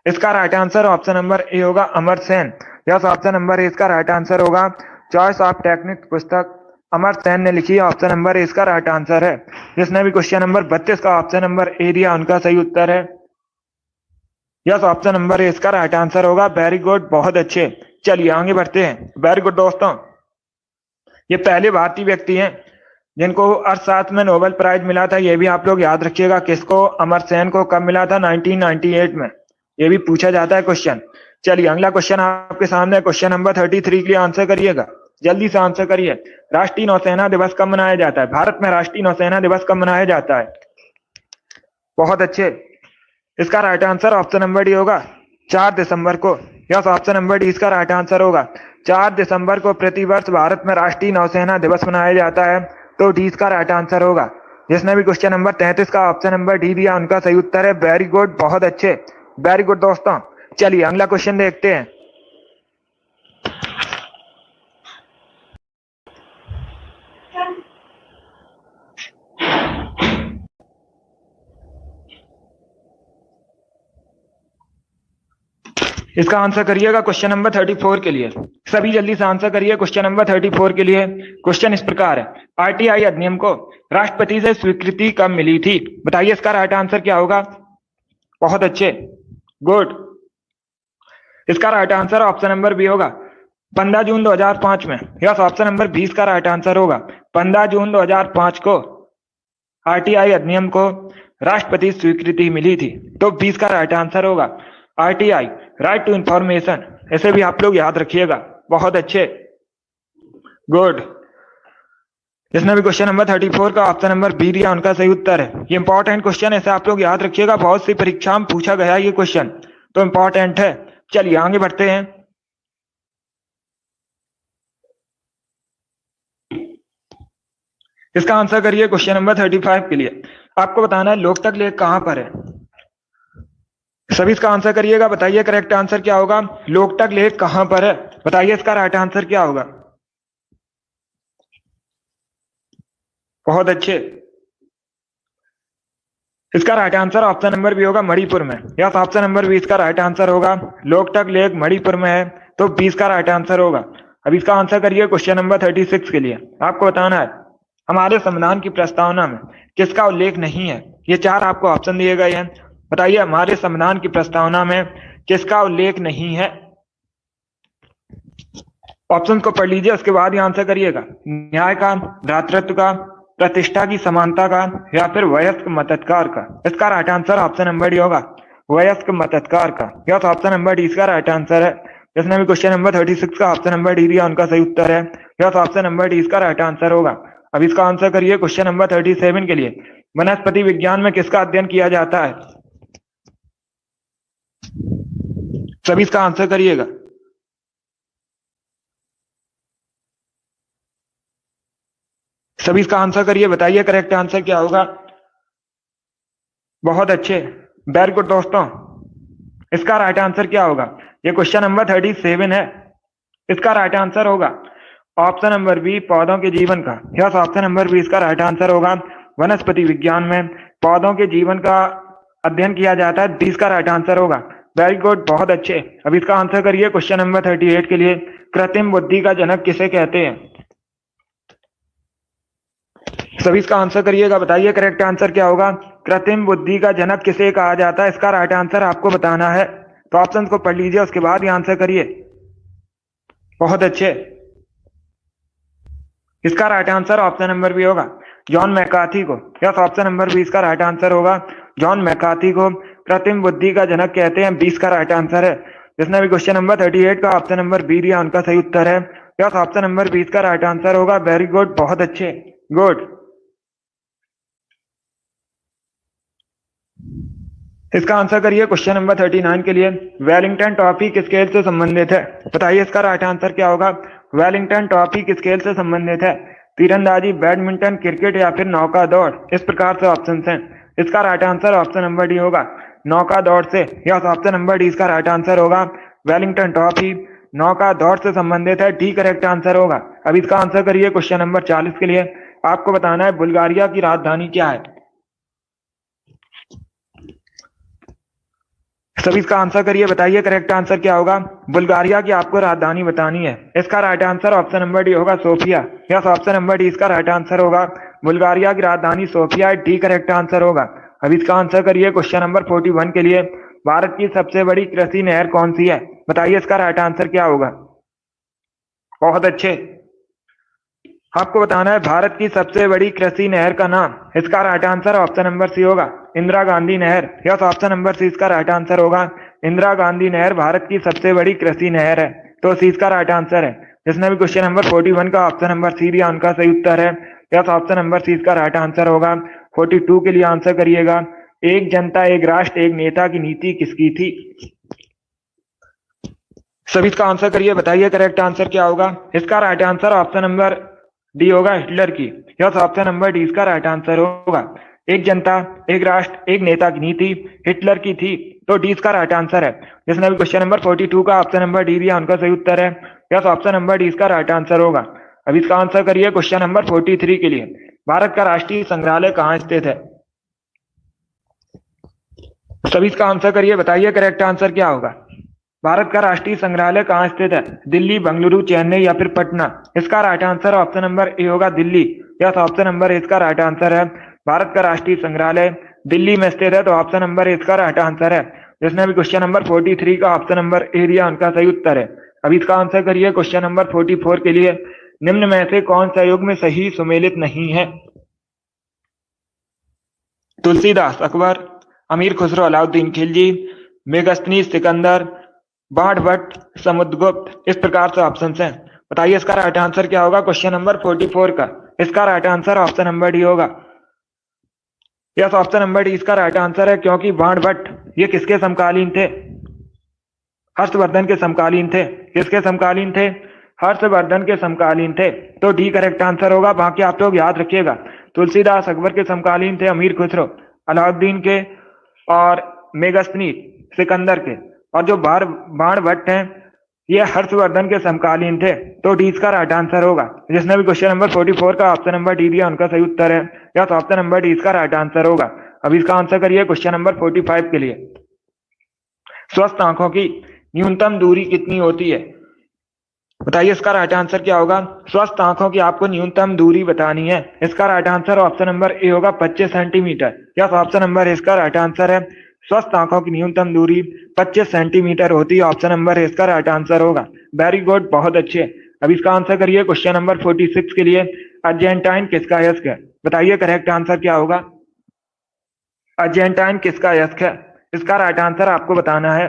इसका right answer option number A होगा, Amar Sen. Yes, option number A इसका राइट आंसर होगा। चॉइस ऑफ टेक्निक्स पुस्तक अमर सेन ने लिखी है, ऑप्शन नंबर ए इसका राइट आंसर है। जिसने भी क्वेश्चन नंबर 32 का ऑप्शन नंबर ए दिया उनका सही उत्तर है। यस, ऑप्शन नंबर ए इसका राइट आंसर होगा। वेरी गुड, बहुत अच्छे। चलिए आगे बढ़ते हैं। वेरी गुड दोस्तों, ये पहले भारतीय व्यक्ति हैं जिनको अर्थशास्त्र में नोबेल प्राइज मिला था। ये भी आप लोग याद रखिएगा, किसको? अमर सेन को। कब मिला था? 1998 में। ये भी पूछा जाता है क्वेश्चन। चलिए अगला क्वेश्चन आपके सामने, क्वेश्चन नंबर 33 के लिए आंसर करिएगा, जल्दी से आंसर करिए। राष्ट्रीय नौसेना दिवस कब मनाया जाता है? भारत में राष्ट्रीय नौसेना दिवस कब मनाया जाता है? बहुत अच्छे, इसका right answer option number D होगा, 4 दिसंबर को। यस, ऑप्शन नंबर डी इसका राइट आंसर होगा। 4 दिसंबर को प्रतिवर्ष भारत में राष्ट्रीय नौसेना दिवस मनाया जाता है, तो डी इसका राइट आंसर होगा। जिसने भी क्वेश्चन नंबर 33 का ऑप्शन नंबर डी दिया उनका सही उत्तर है। वेरी गुड, बहुत अच्छे, वेरी गुड दोस्तों। चलिए अगला क्वेश्चन देखते हैं। इसका आंसर करिएगा क्वेश्चन नंबर 34 के लिए। सभी जल्दी से आंसर करिए क्वेश्चन नंबर 34 के लिए। क्वेश्चन इस प्रकार है, आरटीआई अधिनियम को राष्ट्रपति से स्वीकृति कब मिली थी? बताइए इसका राइट आंसर क्या होगा। बहुत अच्छे, गुड, इसका right answer option number B होगा, 15 जून 2005 में। यस, ऑप्शन नंबर 20 का राइट आंसर होगा। 15 जून 2005 को आरटीआई अधिनियम को राष्ट्रपति स्वीकृति मिली थी, तो 20 का राइट आंसर होगा। आरटीआई, राइट टू इंफॉर्मेशन, ऐसे भी आप लोग याद रखिएगा। बहुत अच्छे, गुड। जिसने भी क्वेश्चन नंबर 34 का ऑप्शन नंबर बी दिया उनका सही उत्तर है। ये इंपॉर्टेंट क्वेश्चन, ऐसे आप लोग याद रखिएगा, बहुत सी परीक्षा में पूछा गया ये क्वेश्चन, तो इंपॉर्टेंट है। चलिए आगे बढ़ते हैं। इसका आंसर करिए क्वेश्चन नंबर 35 के लिए। आपको बताना है लोकटक लेक कहां पर है? सभी इसका आंसर करिएगा, बताइए करेक्ट आंसर क्या होगा। लोकटक लेक कहां पर है? बताइए इसका राइट आंसर क्या होगा। बहुत अच्छे, इसका right answer option number B होगा, मणिपुर में। यस, ऑप्शन नंबर बी इसका राइट आंसर होगा। लोकटक लेक मणिपुर में है, तो 20 का राइट आंसर होगा। अब इसका आंसर करिए क्वेश्चन नंबर 36 के लिए। आपको बताना है हमारे संविधान की प्रस्तावना में किसका उल्लेख नहीं है? ये 4 आपको ऑप्शन दिए गए हैं, बताइए हमारे संविधान की प्रस्तावना में किसका उल्लेख नहीं है। ऑप्शन को पढ़ लीजिए, उसके बाद ही आंसर करिएगा। न्याय का, भ्रातृत्व का, प्रतिष्ठा की समानता का, या फिर वयस्क मताधिकार का। इसका right answer option number D होगा, वयस्क मताधिकार का। यस, ऑप्शन नंबर डी इसका राइट आंसर है। जिसने भी क्वेश्चन नंबर 36 का ऑप्शन नंबर डी दिया उनका सही उत्तर है। यस, ऑप्शन नंबर डी इसका राइट आंसर होगा। अब इसका आंसर करिए क्वेश्चन नंबर 37 के लिए। वनस्पति विज्ञान में किसका अध्ययन किया जाता है? सभी इसका आंसर करिएगा। सभी इसका आंसर करिए, बताइए करेक्ट आंसर क्या होगा। बहुत अच्छे, वेरी गुड दोस्तों। इसका राइट आंसर क्या होगा? ये क्वेश्चन नंबर 37 है, इसका राइट आंसर होगा ऑप्शन नंबर बी, पौधों के जीवन का। यस, ऑप्शन नंबर बी इसका राइट आंसर होगा। वनस्पति विज्ञान में पौधों के जीवन का अध्ययन किया जाता है, 20 का राइट आंसर होगा। वेरी गुड, बहुत अच्छे। अब इसका आंसर करिए क्वेश्चन नंबर 38 के लिए। कृत्रिम बुद्धि का जनक किसे कहते हैं? सभी इसका आंसर करिएगा, बताइए करेक्ट आंसर क्या होगा। कृत्रिम बुद्धि का जनक किसे कहा जाता है, इसका राइट आंसर आपको बताना है। तो ऑप्शन को पढ़ लीजिए, उसके बाद ही आंसर करिए। बहुत अच्छे। इसका right answer option number B होगा, जॉन मैकार्थी को। यस, ऑप्शन नंबर बी इसका राइट आंसर होगा, जॉन मैकार्थी को कृत्रिम बुद्धि का जनक कहते हैं। 20 का राइट आंसर है। जिसने भी क्वेश्चन नंबर 38 का ऑप्शन नंबर बी दिया, उनका सही उत्तर है। यस, ऑप्शन नंबर 20 का राइट आंसर होगा। वेरी गुड, बहुत अच्छे, गुड। इसका आंसर करिए क्वेश्चन नंबर 39 के लिए। वेलिंगटन ट्रॉफी किस खेल से संबंधित है? बताइए इसका राइट आंसर क्या होगा। वेलिंगटन ट्रॉफी किस खेल से संबंधित है? तीरंदाजी, बैडमिंटन, क्रिकेट या फिर नौका दौड़? इस प्रकार से ऑप्शन हैं। इसका right answer option number D होगा, नौका दौड़ से। यस, ऑप्शन नंबर डी इसका राइट आंसर होगा। वेलिंगटन ट्रॉफी नौका दौड़ से संबंधित है, डी करेक्ट आंसर होगा। अब इसका आंसर करिए क्वेश्चन नंबर 40 के लिए। आपको बताना है बुल्गारिया की राजधानी क्या है। सभी इसका आंसर करिए, बताइए करेक्ट आंसर क्या होगा। बुल्गारिया की आपको राजधानी बतानी है। इसका right answer option number D होगा, Sofia. Yes, option number D इसका राइट आंसर होगा। बुल्गारिया की राजधानी सोफिया है, डी करेक्ट आंसर होगा। अब इसका आंसर करिए क्वेश्चन नंबर 41 के लिए। भारत की सबसे बड़ी कृषि नहर कौन सी है? बताइए इसका राइट आंसर क्या होगा। बहुत अच्छे। आपको बताना है भारत की सबसे बड़ी कृषि नहर का नाम। इसका right answer option number C होगा, इंदिरा गांधी नहर। यस, ऑप्शन नंबर सी इसका राइट आंसर होगा। इंदिरा गांधी नहर भारत की सबसे बड़ी कृषि नहर है, तो सी इसका राइट आंसर है। जिसने भी क्वेश्चन नंबर 41 का ऑप्शन नंबर सी दिया, उनका सही उत्तर है। यस, ऑप्शन नंबर सी इसका राइट आंसर होगा। 42 के लिए आंसर करिएगा। एक जनता एक राष्ट्र एक नेता की नीति किसकी थी? सभी इसका आंसर करिए, बताइए करेक्ट आंसर क्या होगा। इसका right answer option number D होगा, हिटलर की। यस, ऑप्शन नंबर डी इसका राइट आंसर होगा। एक जनता एक राष्ट्र एक नेता की नीति हिटलर की थी, तो डी इसका राइट आंसर है। जिसने भी क्वेश्चन नंबर 42 का ऑप्शन नंबर डी दिया, उनका सही उत्तर है। यस, ऑप्शन नंबर डी इसका राइट आंसर होगा। अब इसका आंसर करिए क्वेश्चन नंबर 43 के लिए। भारत का राष्ट्रीय संग्रहालय कहाँ स्थित है? सभी इसका आंसर करिए, बताइए करेक्ट आंसर क्या होगा। भारत का राष्ट्रीय संग्रहालय कहाँ स्थित है? दिल्ली, बेंगलुरु, चेन्नई या फिर पटना? इसका right answer option number A होगा, Delhi. Yes, option number A इसका राइट आंसर है। भारत का राष्ट्रीय संग्रहालय दिल्ली में स्थित है, तो ऑप्शन नंबर ए इसका राइट आंसर है। जिसने भी क्वेश्चन नंबर 43 का ऑप्शन नंबर ए दिया, उनका सही उत्तर है। अब इसका आंसर करिए क्वेश्चन नंबर 44 के लिए। निम्न में से कौन सा युग में सही सुमेलित नहीं है? तुलसीदास, अकबर, अमीर खुसरो, अलाउद्दीन खिलजी, मेगस्तनीज, सिकंदर, बाढ़ भट्ट, समुद्रगुप्त? इस प्रकार से ऑप्शन हैं। बताइए इसका राइट आंसर क्या होगा क्वेश्चन नंबर 44 का। इसका right answer option number D होगा। यस, ऑप्शन नंबर डी इसका राइट आंसर है, क्योंकि बाढ़ भट्ट ये किसके समकालीन थे? हर्षवर्धन के समकालीन थे। किसके समकालीन थे? हर्षवर्धन के समकालीन थे, तो डी करेक्ट आंसर होगा। बाकी आप लोग याद रखिएगा, तुलसीदास अकबर के समकालीन थे, अमीर खुसरो अलाउद्दीन के, और मेगस्तनीज सिकंदर के, और जो बाण भट्ट हैं ये हर्षवर्धन के समकालीन थे, तो डी इसका राइट आंसर होगा। जिसने भी क्वेश्चन नंबर 44 का ऑप्शन नंबर डी दिया, उनका सही उत्तर है। या तो ऑप्शन नंबर डी इसका राइट आंसर होगा। अब इसका आंसर करिए क्वेश्चन नंबर 45 के लिए। स्वस्थ आंखों की न्यूनतम दूरी कितनी होती है? बताइए इसका राइट आंसर क्या होगा। स्वस्थ आंखों की आपको न्यूनतम दूरी बतानी है। इसका right answer option number A होगा, 25 सेंटीमीटर। या ऑप्शन नंबर इसका राइट आंसर है। स्वस्थ आंखों की न्यूनतम दूरी 25 सेंटीमीटर होती है। ऑप्शन नंबर इसका राइट आंसर होगा। वेरी गुड, बहुत अच्छे। अब इसका आंसर करिए क्वेश्चन नंबर 46 के लिए। अर्जेंटाइन किसका यस्क है? बताइए करेक्ट आंसर क्या होगा। अर्जेंटाइन किसका यस्क है? इसका राइट आंसर आपको बताना है।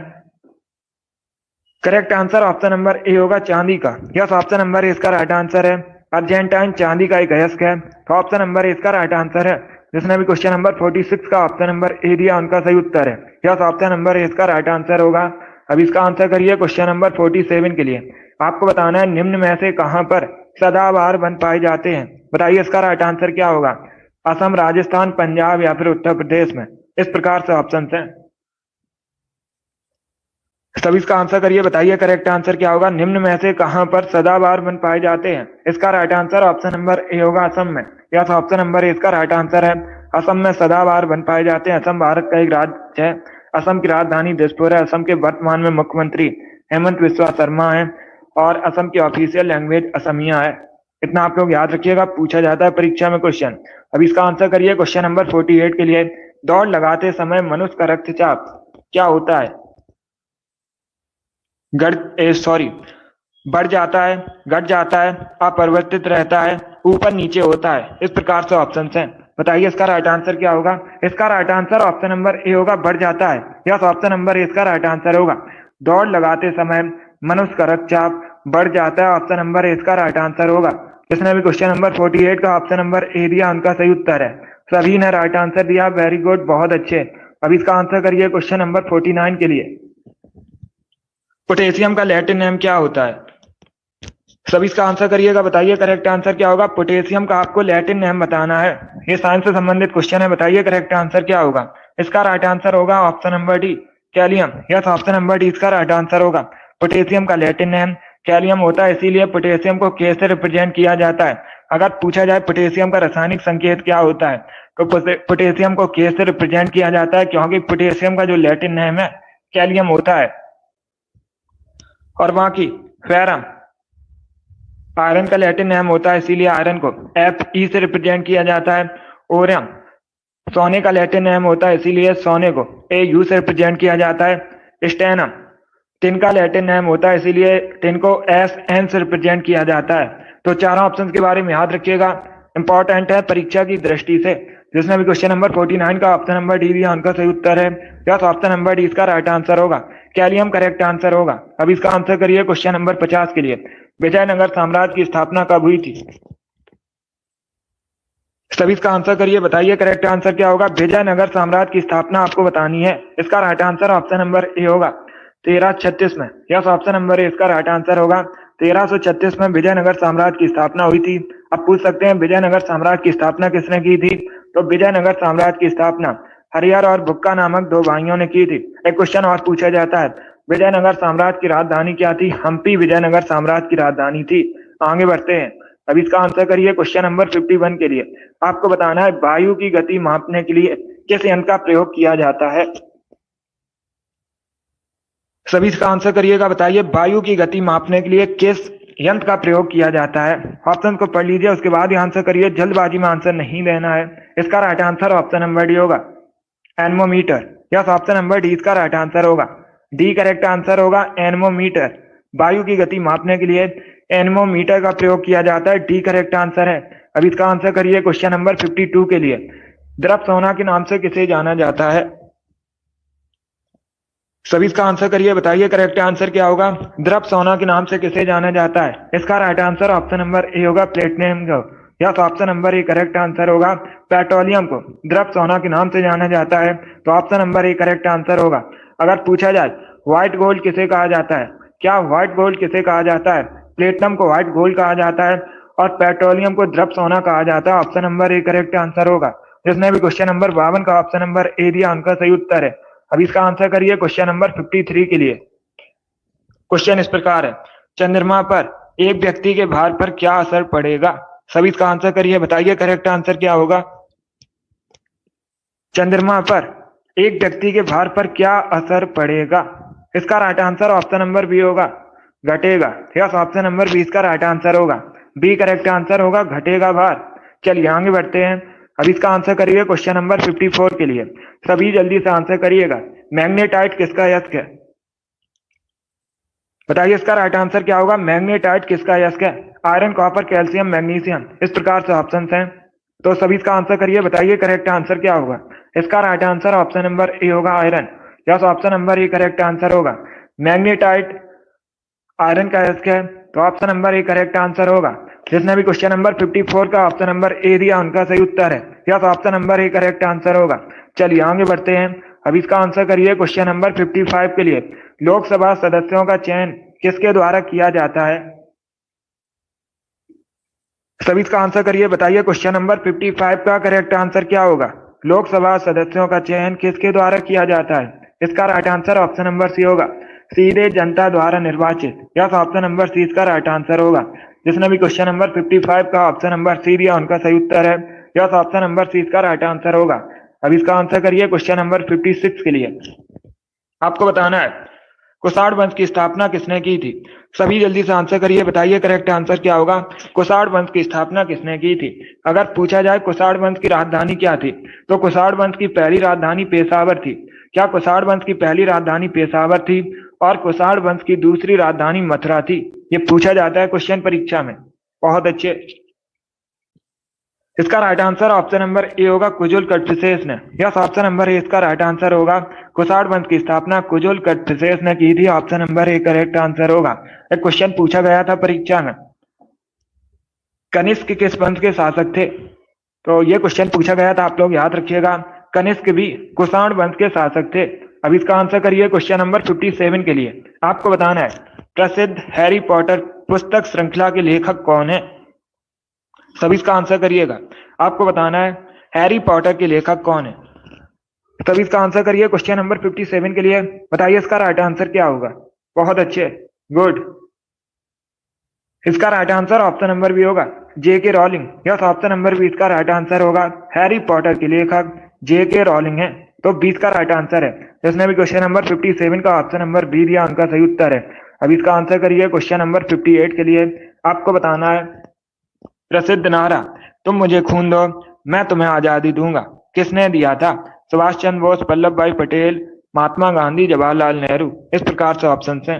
Correct answer option number A होगा, चांदी का। यस, ऑप्शन नंबर इसका राइट आंसर है। अर्जेंटाइन चांदी का एक अयस्क है, तो ऑप्शन नंबर इसका राइट आंसर है। जिसने भी क्वेश्चन नंबर 46 का ऑप्शन नंबर ए दिया, उनका सही उत्तर है। यस, ऑप्शन नंबर इसका राइट आंसर होगा। अब इसका आंसर करिए क्वेश्चन नंबर 47 के लिए। आपको बताना है निम्न में से कहां पर सदाबहार वन पाए जाते हैं? बताइए इसका राइट आंसर क्या होगा। असम, राजस्थान, पंजाब या फिर उत्तर प्रदेश में? इस प्रकार से ऑप्शन है। सभी इसका आंसर करिए, बताइए करेक्ट आंसर क्या होगा। निम्न में से कहां पर सदाबहार वन पाए जाते हैं? इसका right answer option number A होगा, असम में। या ऑप्शन नंबर ए इसका राइट आंसर है। असम में सदाबहार वन पाए जाते हैं। असम भारत का एक राज्य है। असम की राजधानी दिसपुर है। असम के वर्तमान में मुख्यमंत्री हेमंत बिस्वा शर्मा है। और असम की ऑफिशियल लैंग्वेज असमिया है। इतना आप लोग याद रखिएगा, पूछा जाता है परीक्षा में क्वेश्चन। अब इसका आंसर करिए क्वेश्चन नंबर 48 के लिए। दौड़ लगाते समय मनुष्य का रक्तचाप क्या होता है? बढ़ जाता है, घट जाता है, अपरिवर्तित रहता है, ऊपर नीचे होता है। इस प्रकार से ऑप्शन हैं। बताइए इसका राइट आंसर क्या होगा? इसका right answer option number A होगा, बढ़ जाता है। यस, ऑप्शन नंबर ए इसका राइट आंसर होगा। दौड़ लगाते समय मनुष्य का रक्तचाप बढ़ जाता है, ऑप्शन नंबर ए इसका राइट आंसर होगा। जिसने भी क्वेश्चन नंबर 48 का ऑप्शन नंबर ए दिया उनका सही उत्तर है। सभी ने राइट आंसर दिया, वेरी गुड, बहुत अच्छे। अब इसका आंसर करिए क्वेश्चन नंबर 49 के लिए। पोटेशियम का लैटिन नेम क्या होता है? सभी इसका आंसर करिएगा, बताइए करेक्ट आंसर क्या होगा। पोटेशियम का आपको लैटिन नेम बताना है। ये साइंस से संबंधित क्वेश्चन है, बताइए करेक्ट आंसर क्या होगा। इसका राइट आंसर होगा option number D, कैलियम। Yes, option number D इसका राइट आंसर होगा। पोटेशियम का लैटिन नेम कैलियम होता है, इसीलिए पोटेशियम को के से रिप्रेजेंट किया जाता है। अगर पूछा जाए पोटेशियम का रासायनिक संकेत क्या होता है, तो पोटेशियम को के से रिप्रेजेंट किया जाता है, क्योंकि पोटेशियम का जो लैटिन नेम है कैलियम होता है। और बाकी फेरम आयरन का लैटिन नेम होता है, इसीलिए आयरन को Fe से रिप्रेजेंट किया जाता है। ओरियम सोने का लैटिन नेम होता है, इसीलिए सोने को Au से रिप्रेजेंट किया जाता है। स्टेनम टिन का लैटिन नेम होता है, इसीलिए टिन को Sn से रिप्रेजेंट किया जाता है। तो चारों ऑप्शंस के बारे में याद रखिएगा, इंपॉर्टेंट है परीक्षा की दृष्टि से। जिसने भी क्वेश्चन नंबर 49 का ऑप्शन नंबर डी दिया उनका सही उत्तर है। यस, ऑप्शन नंबर डी इसका राइट आंसर होगा, कैलियम करेक्ट आंसर होगा। अब इसका आंसर करिए क्वेश्चन नंबर 50 के लिए। विजयनगर साम्राज्य की स्थापना कब हुई थी? सभी इसका आंसर करिए, बताइए करेक्ट आंसर क्या होगा। विजयनगर साम्राज्य की स्थापना आपको बतानी है। इसका right answer option number A होगा, 1336 में। यस, ऑप्शन नंबर ए इसका राइट आंसर होगा। 1336 में विजयनगर साम्राज्य की स्थापना हुई थी। अब पूछ सकते हैं विजयनगर साम्राज्य की स्थापना किसने की थी? तो विजयनगर साम्राज्य की स्थापना हरिहर और भुक्का नामक दो भाइयों ने की थी। एक क्वेश्चन और पूछा जाता है, विजयनगर साम्राज्य की राजधानी क्या थी? हम्पी विजयनगर साम्राज्य की राजधानी थी। आगे बढ़ते हैं। अब इसका आंसर करिए क्वेश्चन नंबर 51 के लिए। आपको बताना है वायु की गति मापने के लिए किस यंत्र का प्रयोग किया जाता है? सभी इसका आंसर करिएगा, बताइए वायु की गति मापने के लिए किस यंत्र का प्रयोग किया जाता है? ऑप्शन को पढ़ लीजिए, उसके बाद ही आंसर करिए, जल्दबाजी में आंसर नहीं देना है। इसका right answer option number D होगा, एनमोमीटर। यस, ऑप्शन नंबर डी इसका राइट आंसर होगा। डी करेक्ट आंसर होगा, एनमोमीटर। वायु की गति मापने के लिए एनमोमीटर का प्रयोग किया जाता है। डी करेक्ट आंसर है। अब इसका आंसर करिए क्वेश्चन नंबर 52 के लिए। द्रव सोना के नाम से किसे जाना जाता है? सभी इसका आंसर करिए, बताइए करेक्ट आंसर क्या होगा। द्रव सोना के नाम से किसे जाना जाता है? इसका right answer option number A होगा, प्लेटिनम को। Yes, option number A correct answer होगा। पेट्रोलियम को द्रव सोना के नाम से जाना जाता है, तो option number A correct answer होगा। अगर पूछा जाए व्हाइट गोल्ड किसे कहा जाता है, क्या व्हाइट गोल्ड किसे कहा जाता है? प्लेटिनम को व्हाइट गोल्ड कहा जाता है और पेट्रोलियम को द्रव सोना कहा जाता है। Option number A correct answer होगा। जिसने भी क्वेश्चन नंबर 52 का ऑप्शन नंबर ए दिया उनका सही उत्तर है। अब इसका आंसर करिए क्वेश्चन नंबर 53 के लिए। क्वेश्चन इस प्रकार है, चंद्रमा पर एक व्यक्ति के भार पर क्या असर पड़ेगा? सभी इसका आंसर करिए, बताइए करेक्ट आंसर क्या होगा। चंद्रमा पर एक व्यक्ति के भार पर क्या असर पड़ेगा? इसका right answer option number B होगा, घटेगा। यस, ऑप्शन नंबर बी इसका राइट आंसर होगा। बी करेक्ट आंसर होगा, घटेगा भार। चलिए आगे बढ़ते हैं। अब इसका आंसर करिए क्वेश्चन नंबर 54 के लिए। सभी जल्दी से आंसर करिएगा। मैग्नेटाइट किसका यस्क है? बताइए इसका राइट आंसर क्या होगा। मैग्नेटाइट किसका यस्क है? Iron, copper, calcium, magnesium. इस प्रकार से ऑप्शंस हैं, तो सभी इसका आंसर करिए, बताइए करेक्ट आंसर क्या होगा। इसका right answer option number A होगा, iron. Yes, option number A correct answer होगा। मैग्नेटाइट आयरन का यस्क है, तो option number A correct answer होगा। जिसने भी क्वेश्चन नंबर 54 का ऑप्शन नंबर ए दिया उनका सही उत्तर है। Yes, option number A correct answer होगा। चलिए आगे बढ़ते हैं। अब इसका आंसर करिए क्वेश्चन नंबर 55 के लिए। लोकसभा सदस्यों का चयन किसके द्वारा किया जाता है? सभी इसका आंसर करिए, बताइए क्वेश्चन नंबर 55 का करेक्ट आंसर क्या होगा। लोकसभा सदस्यों का चयन किसके द्वारा किया जाता है? इसका right answer option number C होगा, सीधे जनता द्वारा निर्वाचित। यस, ऑप्शन नंबर सी इसका राइट आंसर होगा। जिसने भी क्वेश्चन नंबर 55 का ऑप्शन नंबर सी दिया उनका सही उत्तर है। यस, ऑप्शन नंबर सी इसका राइट आंसर होगा। अब इसका आंसर करिए क्वेश्चन नंबर 56 के लिए। आपको बताना है कुषाण वंश की स्थापना किसने की थी? सभी जल्दी से आंसर करिए, बताइए करेक्ट आंसर क्या होगा। कुषाण वंश की स्थापना किसने की थी? अगर पूछा जाए कुषाण वंश की राजधानी क्या थी, तो कुषाण वंश की पहली राजधानी पेशावर थी। क्या कुषाण वंश की पहली राजधानी पेशावर थी और कुषाण वंश की दूसरी राजधानी मथुरा थी? ये पूछा जाता है क्वेश्चन परीक्षा में। बहुत अच्छे। इसका right answer option number A होगा, कुजुल कटफिसेस ने। यस, ऑप्शन नंबर ए इसका राइट आंसर होगा। कुषाण वंश की स्थापना कुजुल कटफिसेस ने की थी। Option number A correct answer होगा। एक क्वेश्चन पूछा गया था परीक्षा में, कनिष्क किस वंश के शासक थे? तो ये क्वेश्चन पूछा गया था, आप लोग याद रखिएगा। कनिष्क भी कुषाण वंश के शासक थे। अब इसका आंसर करिए क्वेश्चन नंबर 57 के लिए। आपको बताना है प्रसिद्ध हैरी पॉटर पुस्तक श्रृंखला के लेखक कौन है? सभी इसका आंसर करिएगा। आपको बताना है हैरी पॉटर के लेखक कौन है। तभी इसका आंसर करिए क्वेश्चन नंबर 57 के लिए। बताइए इसका राइट आंसर क्या होगा। बहुत अच्छे, गुड। इसका right answer option number B होगा, J K Rowling. Yes, option number B इसका राइट आंसर होगा। हैरी पॉटर के लेखक जे के रॉलिंग है, तो 20 का राइट आंसर है। जिसने भी क्वेश्चन नंबर 57 का ऑप्शन नंबर बी दिया, उनका सही उत्तर है। अब इसका आंसर करिए क्वेश्चन नंबर 58 के लिए। आपको बताना है प्रसिद्ध नारा तुम मुझे खून दो मैं तुम्हें आजादी दूंगा किसने दिया था? सुभाष चंद्र बोस, वल्लभ भाई पटेल, महात्मा गांधी, जवाहरलाल नेहरू। इस प्रकार से ऑप्शन हैं।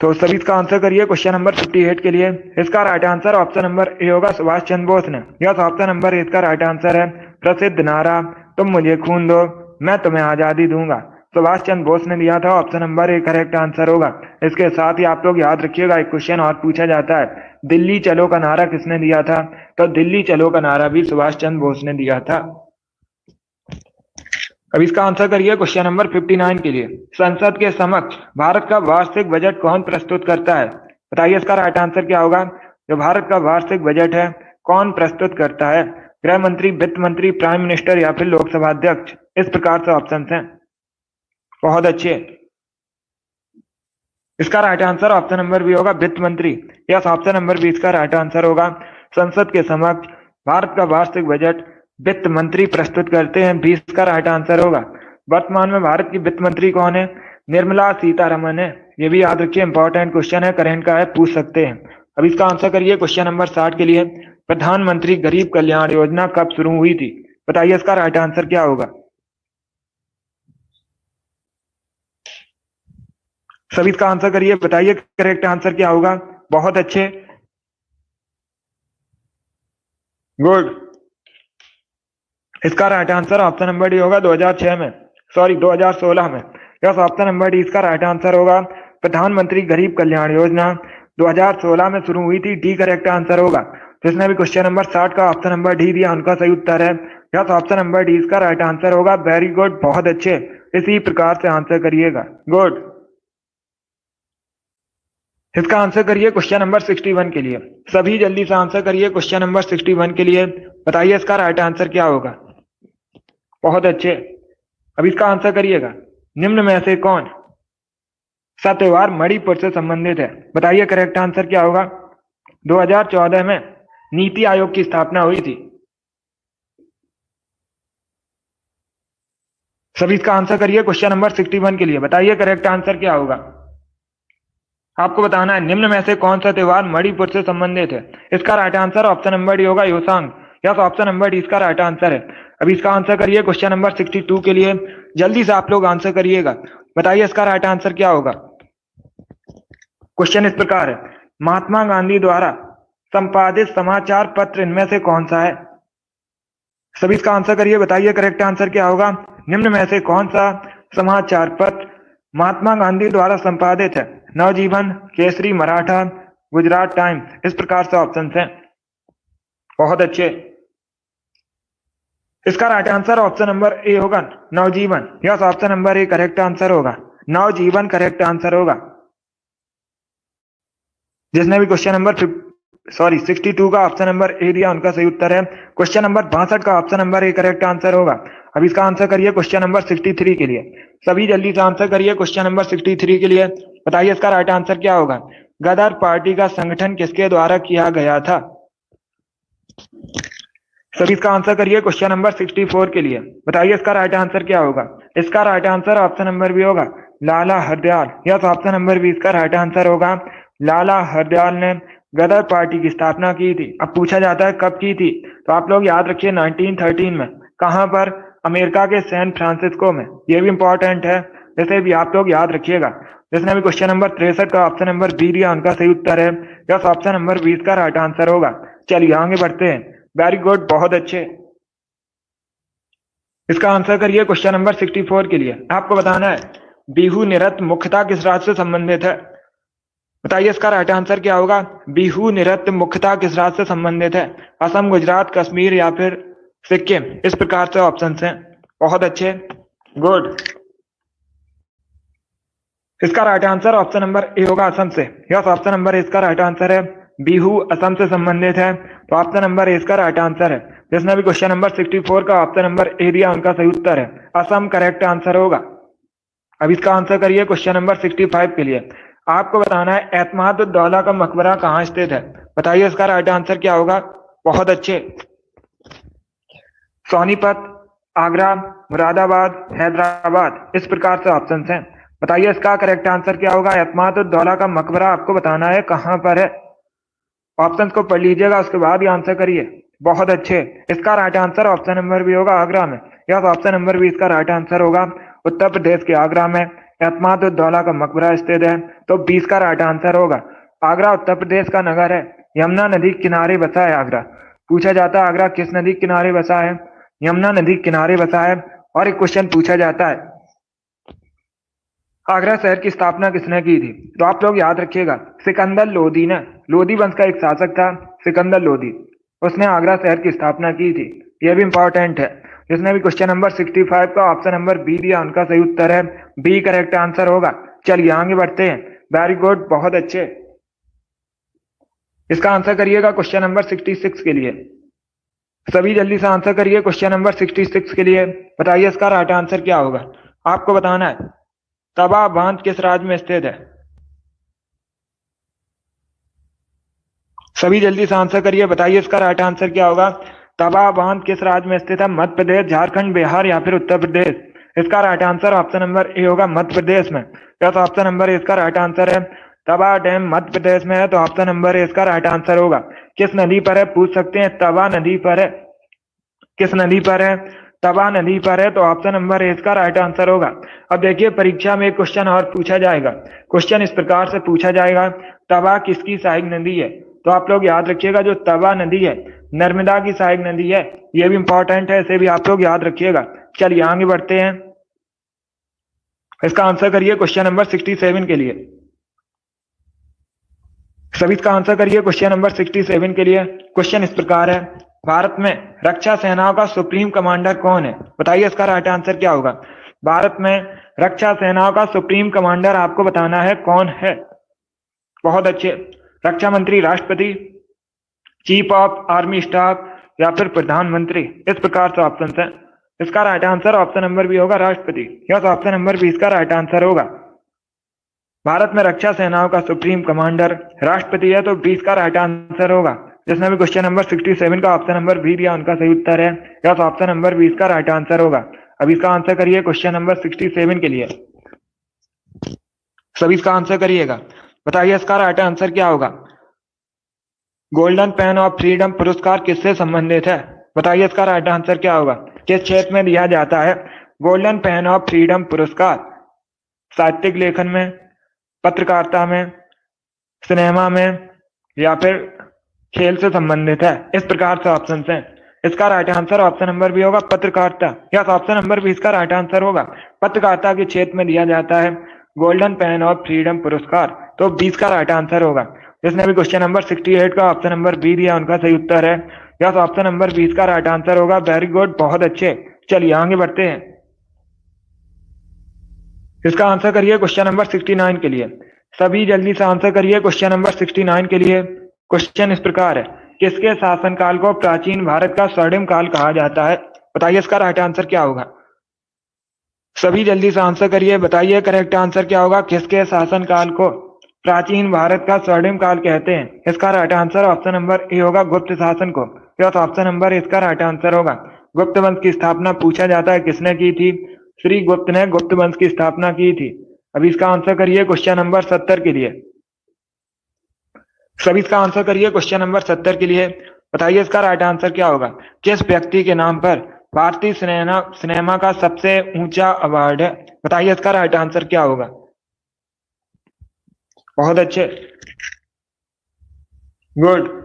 तो सभी इसका आंसर करिए क्वेश्चन नंबर 58 के लिए। इसका right answer option number A होगा, सुभाष चंद्र बोस ने। यस, ऑप्शन नंबर ए इसका राइट आंसर है। प्रसिद्ध नारा तुम मुझे खून दो मैं तुम्हें आजादी दूंगा, सुभाष चंद्र बोस ने दिया था। Option number A correct answer होगा। इसके साथ ही आप लोग याद रखिएगा, एक क्वेश्चन और पूछा जाता है, दिल्ली चलो का नारा किसने दिया था? तो दिल्ली चलो का नारा भी सुभाष चंद्र बोस ने दिया था। अब इसका आंसर करिए क्वेश्चन नंबर 59 के लिए। संसद के समक्ष भारत का वार्षिक बजट कौन प्रस्तुत करता है? बताइए इसका राइट आंसर क्या होगा। जो भारत का वार्षिक बजट है कौन प्रस्तुत करता है? गृह मंत्री, वित्त मंत्री, प्राइम मिनिस्टर या फिर लोकसभा अध्यक्ष। इस प्रकार से ऑप्शन हैं। बहुत अच्छे। इसका right answer option number B होगा, वित्त मंत्री। यस, ऑप्शन नंबर बी इसका राइट आंसर होगा। संसद के समक्ष भारत का वार्षिक बजट वित्त मंत्री प्रस्तुत करते हैं। 20 का राइट आंसर होगा। वर्तमान में भारत की वित्त मंत्री कौन है? निर्मला सीतारमन है। ये भी याद रखिए, इंपॉर्टेंट क्वेश्चन है, करेंट का है, पूछ सकते हैं। अब इसका आंसर करिए क्वेश्चन नंबर 60 के लिए। प्रधानमंत्री गरीब कल्याण योजना कब शुरू हुई थी? बताइए इसका राइट आंसर क्या होगा। सभी इसका आंसर करिए, बताइए करेक्ट आंसर क्या होगा। बहुत अच्छे, गुड। इसका right answer option number D होगा, 2006 में, सॉरी 2016 में। यस, ऑप्शन नंबर डी इसका राइट आंसर होगा। प्रधानमंत्री गरीब कल्याण योजना 2016 में शुरू हुई थी। डी करेक्ट आंसर होगा। जिसने भी क्वेश्चन नंबर 60 का ऑप्शन नंबर डी दिया, उनका सही उत्तर है। यस, ऑप्शन नंबर डी इसका राइट आंसर होगा। वेरी गुड, बहुत अच्छे। इसी प्रकार से आंसर करिएगा, गुड। इसका आंसर करिए क्वेश्चन नंबर 61 के लिए। सभी जल्दी से आंसर करिए क्वेश्चन नंबर 61 के लिए। बताइए इसका राइट आंसर क्या होगा। बहुत अच्छे। अब इसका आंसर करिएगा, निम्न में से कौन सा त्योहार मणिपुर से संबंधित है? बताइए करेक्ट आंसर क्या होगा। 2014 में नीति आयोग की स्थापना हुई थी। सभी इसका आंसर करिए क्वेश्चन नंबर 61 के लिए। बताइए करेक्ट आंसर क्या होगा। आपको बताना है निम्न में से कौन सा त्योहार मणिपुर से संबंधित है। इसका right answer option number D होगा, Yaoshang. Yes, option number D इसका राइट आंसर है। अब इसका आंसर करिए क्वेश्चन नंबर 62 के लिए। जल्दी से आप लोग आंसर करिएगा। बताइए इसका राइट आंसर क्या होगा। क्वेश्चन इस प्रकार है, महात्मा गांधी द्वारा संपादित समाचार पत्र इनमें से कौन सा है? सभी इसका आंसर करिए। बताइए करेक्ट आंसर क्या होगा। निम्न में से कौन सा समाचार पत्र महात्मा गांधी द्वारा संपादित है? नवजीवन, केसरी, मराठा, गुजरात टाइम्स। इस प्रकार से ऑप्शन हैं। बहुत अच्छे। इसका right answer option number A होगा, Navjivan. Yes, option number A correct answer होगा। नवजीवन करेक्ट आंसर होगा। जिसने भी क्वेश्चन नंबर 62 का ऑप्शन नंबर ए दिया, उनका सही उत्तर है। क्वेश्चन नंबर 62 का option number A correct answer होगा। अब इसका आंसर करिए क्वेश्चन नंबर 63 के लिए। सभी जल्दी से आंसर करिए क्वेश्चन नंबर 63 के लिए। बताइए इसका राइट आंसर क्या होगा। गदर पार्टी का संगठन किसके द्वारा किया गया था? सभी इसका आंसर करिए क्वेश्चन नंबर 64 के लिए। बताइए इसका राइट आंसर क्या होगा। इसका right answer option number B होगा, Lala Hardayal. Yes, option number 20 का राइट आंसर होगा। लाला हरदयाल ने गदर पार्टी की स्थापना की थी। अब पूछा जाता है कब की थी, तो आप लोग याद रखिए 1913 में। कहां पर? अमेरिका के सैन फ्रांसिस्को में। ये भी इंपॉर्टेंट है, जैसे भी आप लोग याद रखिएगा। जिसने भी क्वेश्चन नंबर 63 का ऑप्शन नंबर बी दिया उनका सही उत्तर है। यस, ऑप्शन नंबर 20 का राइट आंसर होगा। चलिए आगे बढ़ते हैं। वेरी गुड, बहुत अच्छे। इसका आंसर करिए क्वेश्चन नंबर 64 के लिए। आपको बताना है बिहू नृत्य मुख्यतः किस राज्य से संबंधित है? बताइए इसका राइट आंसर क्या होगा। बिहू नृत्य मुख्यतः किस राज्य से संबंधित है? असम, गुजरात, कश्मीर या फिर सिक्किम। इस प्रकार से ऑप्शन हैं। बहुत अच्छे, गुड। इसका right answer option number A होगा, असम से। यस, ऑप्शन नंबर ए इसका राइट आंसर है। बिहू असम से संबंधित है, तो ऑप्शन नंबर ए इसका राइट आंसर है। जिसने भी क्वेश्चन नंबर 64 का ऑप्शन नंबर ए दिया उनका सही उत्तर है। असम करेक्ट आंसर होगा। अब इसका आंसर करिए क्वेश्चन नंबर 65 के लिए। आपको बताना है एतमादुद्दौला का मकबरा कहाँ स्थित है? बताइए इसका राइट आंसर क्या होगा। बहुत अच्छे। सोनीपत, आगरा, मुरादाबाद, हैदराबाद। इस प्रकार से ऑप्शन हैं। बताइए इसका करेक्ट आंसर क्या होगा। एतमादुद्दौला का मकबरा आपको बताना है कहां पर है। ऑप्शन को पढ़ लीजिएगा, उसके बाद ही आंसर करिए। बहुत अच्छे। इसका right answer option number B होगा, आगरा में। यस, ऑप्शन नंबर बी इसका राइट आंसर होगा। उत्तर प्रदेश के आगरा में एतमादुद्दौला का मकबरा स्थित है, तो 20 का राइट आंसर होगा। आगरा उत्तर प्रदेश का नगर है। यमुना नदी के किनारे बसा है आगरा। पूछा जाता है आगरा किस नदी के किनारे बसा है? यमुना नदी के किनारे बसा है। और एक क्वेश्चन पूछा जाता है आगरा शहर की स्थापना किसने की थी? तो आप लोग याद रखिएगा सिकंदर लोदी ने। लोदी वंश का एक शासक था सिकंदर लोदी, उसने आगरा शहर की स्थापना की थी। यह भी इंपॉर्टेंट है। जिसने भी क्वेश्चन नंबर 65 का ऑप्शन नंबर बी दिया उनका सही उत्तर है। बी करेक्ट आंसर होगा। चलिए आगे बढ़ते हैं। वेरी गुड, बहुत अच्छे। इसका आंसर करिएगा क्वेश्चन नंबर 66 के लिए। सभी जल्दी से आंसर करिए क्वेश्चन नंबर 66 के लिए। बताइए इसका राइट आंसर क्या होगा। आपको बताना है तवा बांध किस राज्य में स्थित है? सभी जल्दी से आंसर करिए। बताइए इसका राइट आंसर क्या होगा। तवा बांध किस राज्य में स्थित है? मध्य प्रदेश, झारखंड, बिहार या फिर उत्तर प्रदेश। इसका right answer option number A होगा, मध्य प्रदेश में। यस, ऑप्शन नंबर ए इसका राइट आंसर है। तवा डैम मध्य प्रदेश में है, तो ऑप्शन नंबर ए इसका राइट आंसर होगा। किस नदी पर है पूछ सकते हैं। तवा नदी पर है। किस नदी पर है? तवा नदी पर है, तो ऑप्शन नंबर ए इसका राइट आंसर होगा। अब देखिए परीक्षा में एक क्वेश्चन और पूछा जाएगा। क्वेश्चन इस प्रकार से पूछा जाएगा तवा किसकी सहायक नदी है? तो आप लोग याद रखिएगा जो तवा नदी है नर्मदा की सहायक नदी है। यह भी इंपॉर्टेंट है, इसे भी आप लोग याद रखिएगा। चलिए आगे बढ़ते हैं। इसका आंसर करिए क्वेश्चन नंबर 67 के लिए। सभी इसका आंसर करिए क्वेश्चन नंबर 67 के लिए। क्वेश्चन इस प्रकार है भारत में रक्षा सेनाओं का सुप्रीम कमांडर कौन है? बताइए इसका राइट आंसर क्या होगा। भारत में रक्षा सेनाओं का सुप्रीम कमांडर आपको बताना है कौन है। बहुत अच्छे। रक्षा मंत्री, राष्ट्रपति, चीफ ऑफ आर्मी स्टाफ या फिर प्रधानमंत्री। इस प्रकार से ऑप्शन है। इसका right answer option number B होगा, राष्ट्रपति। यस, ऑप्शन नंबर बी इसका राइट आंसर होगा। भारत में रक्षा सेनाओं का सुप्रीम कमांडर राष्ट्रपति है, तो 20 का राइट आंसर होगा। जिसने भी क्वेश्चन नंबर 67 का ऑप्शन नंबर बी दिया उनका सही उत्तर है। यस, ऑप्शन नंबर 20 का राइट आंसर होगा। अब इसका आंसर करिए क्वेश्चन नंबर 67 के लिए। सभी इसका आंसर करिएगा। बताइए इसका राइट आंसर क्या होगा। गोल्डन पेन ऑफ फ्रीडम पुरस्कार किससे संबंधित है? बताइए इसका राइट आंसर क्या होगा। किस क्षेत्र में दिया जाता है गोल्डन पेन ऑफ फ्रीडम पुरस्कार? साहित्यिक लेखन में, पत्रकारिता में, सिनेमा में या फिर खेल से संबंधित है। इस प्रकार से ऑप्शन हैं। इसका right answer option number B होगा, पत्रकारिता। यस, ऑप्शन नंबर बी इसका राइट आंसर होगा। पत्रकारिता के क्षेत्र में दिया जाता है गोल्डन पेन ऑफ फ्रीडम पुरस्कार, तो 20 का राइट आंसर होगा। जिसने भी क्वेश्चन नंबर 68 का ऑप्शन नंबर बी दिया उनका सही उत्तर है। यस, ऑप्शन नंबर 20 का राइट आंसर होगा। वेरी गुड, बहुत अच्छे। चलिए आगे बढ़ते हैं। इसका आंसर करिए क्वेश्चन नंबर 69 के लिए। सभी जल्दी से आंसर करिए क्वेश्चन नंबर 69 के लिए। क्वेश्चन इस प्रकार है किसके शासनकाल को प्राचीन भारत का स्वर्णिम काल कहा जाता है? बताइए इसका राइट आंसर क्या होगा। सभी जल्दी से आंसर करिए। बताइए करेक्ट आंसर क्या होगा। किसके शासनकाल को प्राचीन भारत का स्वर्णिम काल कहते हैं? इसका right answer option number A होगा, गुप्त शासन को। यस, ऑप्शन नंबर इसका राइट आंसर होगा। गुप्त वंश की स्थापना पूछा जाता है किसने की थी? श्री गुप्त ने गुप्त वंश की स्थापना की थी। अभी इसका आंसर करिए क्वेश्चन नंबर 70 के लिए। सभी इसका आंसर करिए क्वेश्चन नंबर 70 के लिए। बताइए इसका राइट आंसर क्या होगा। किस व्यक्ति के नाम पर भारतीय सिनेमा का सबसे ऊंचा अवार्ड है। बताइए इसका राइट आंसर क्या होगा। बहुत अच्छे, गुड।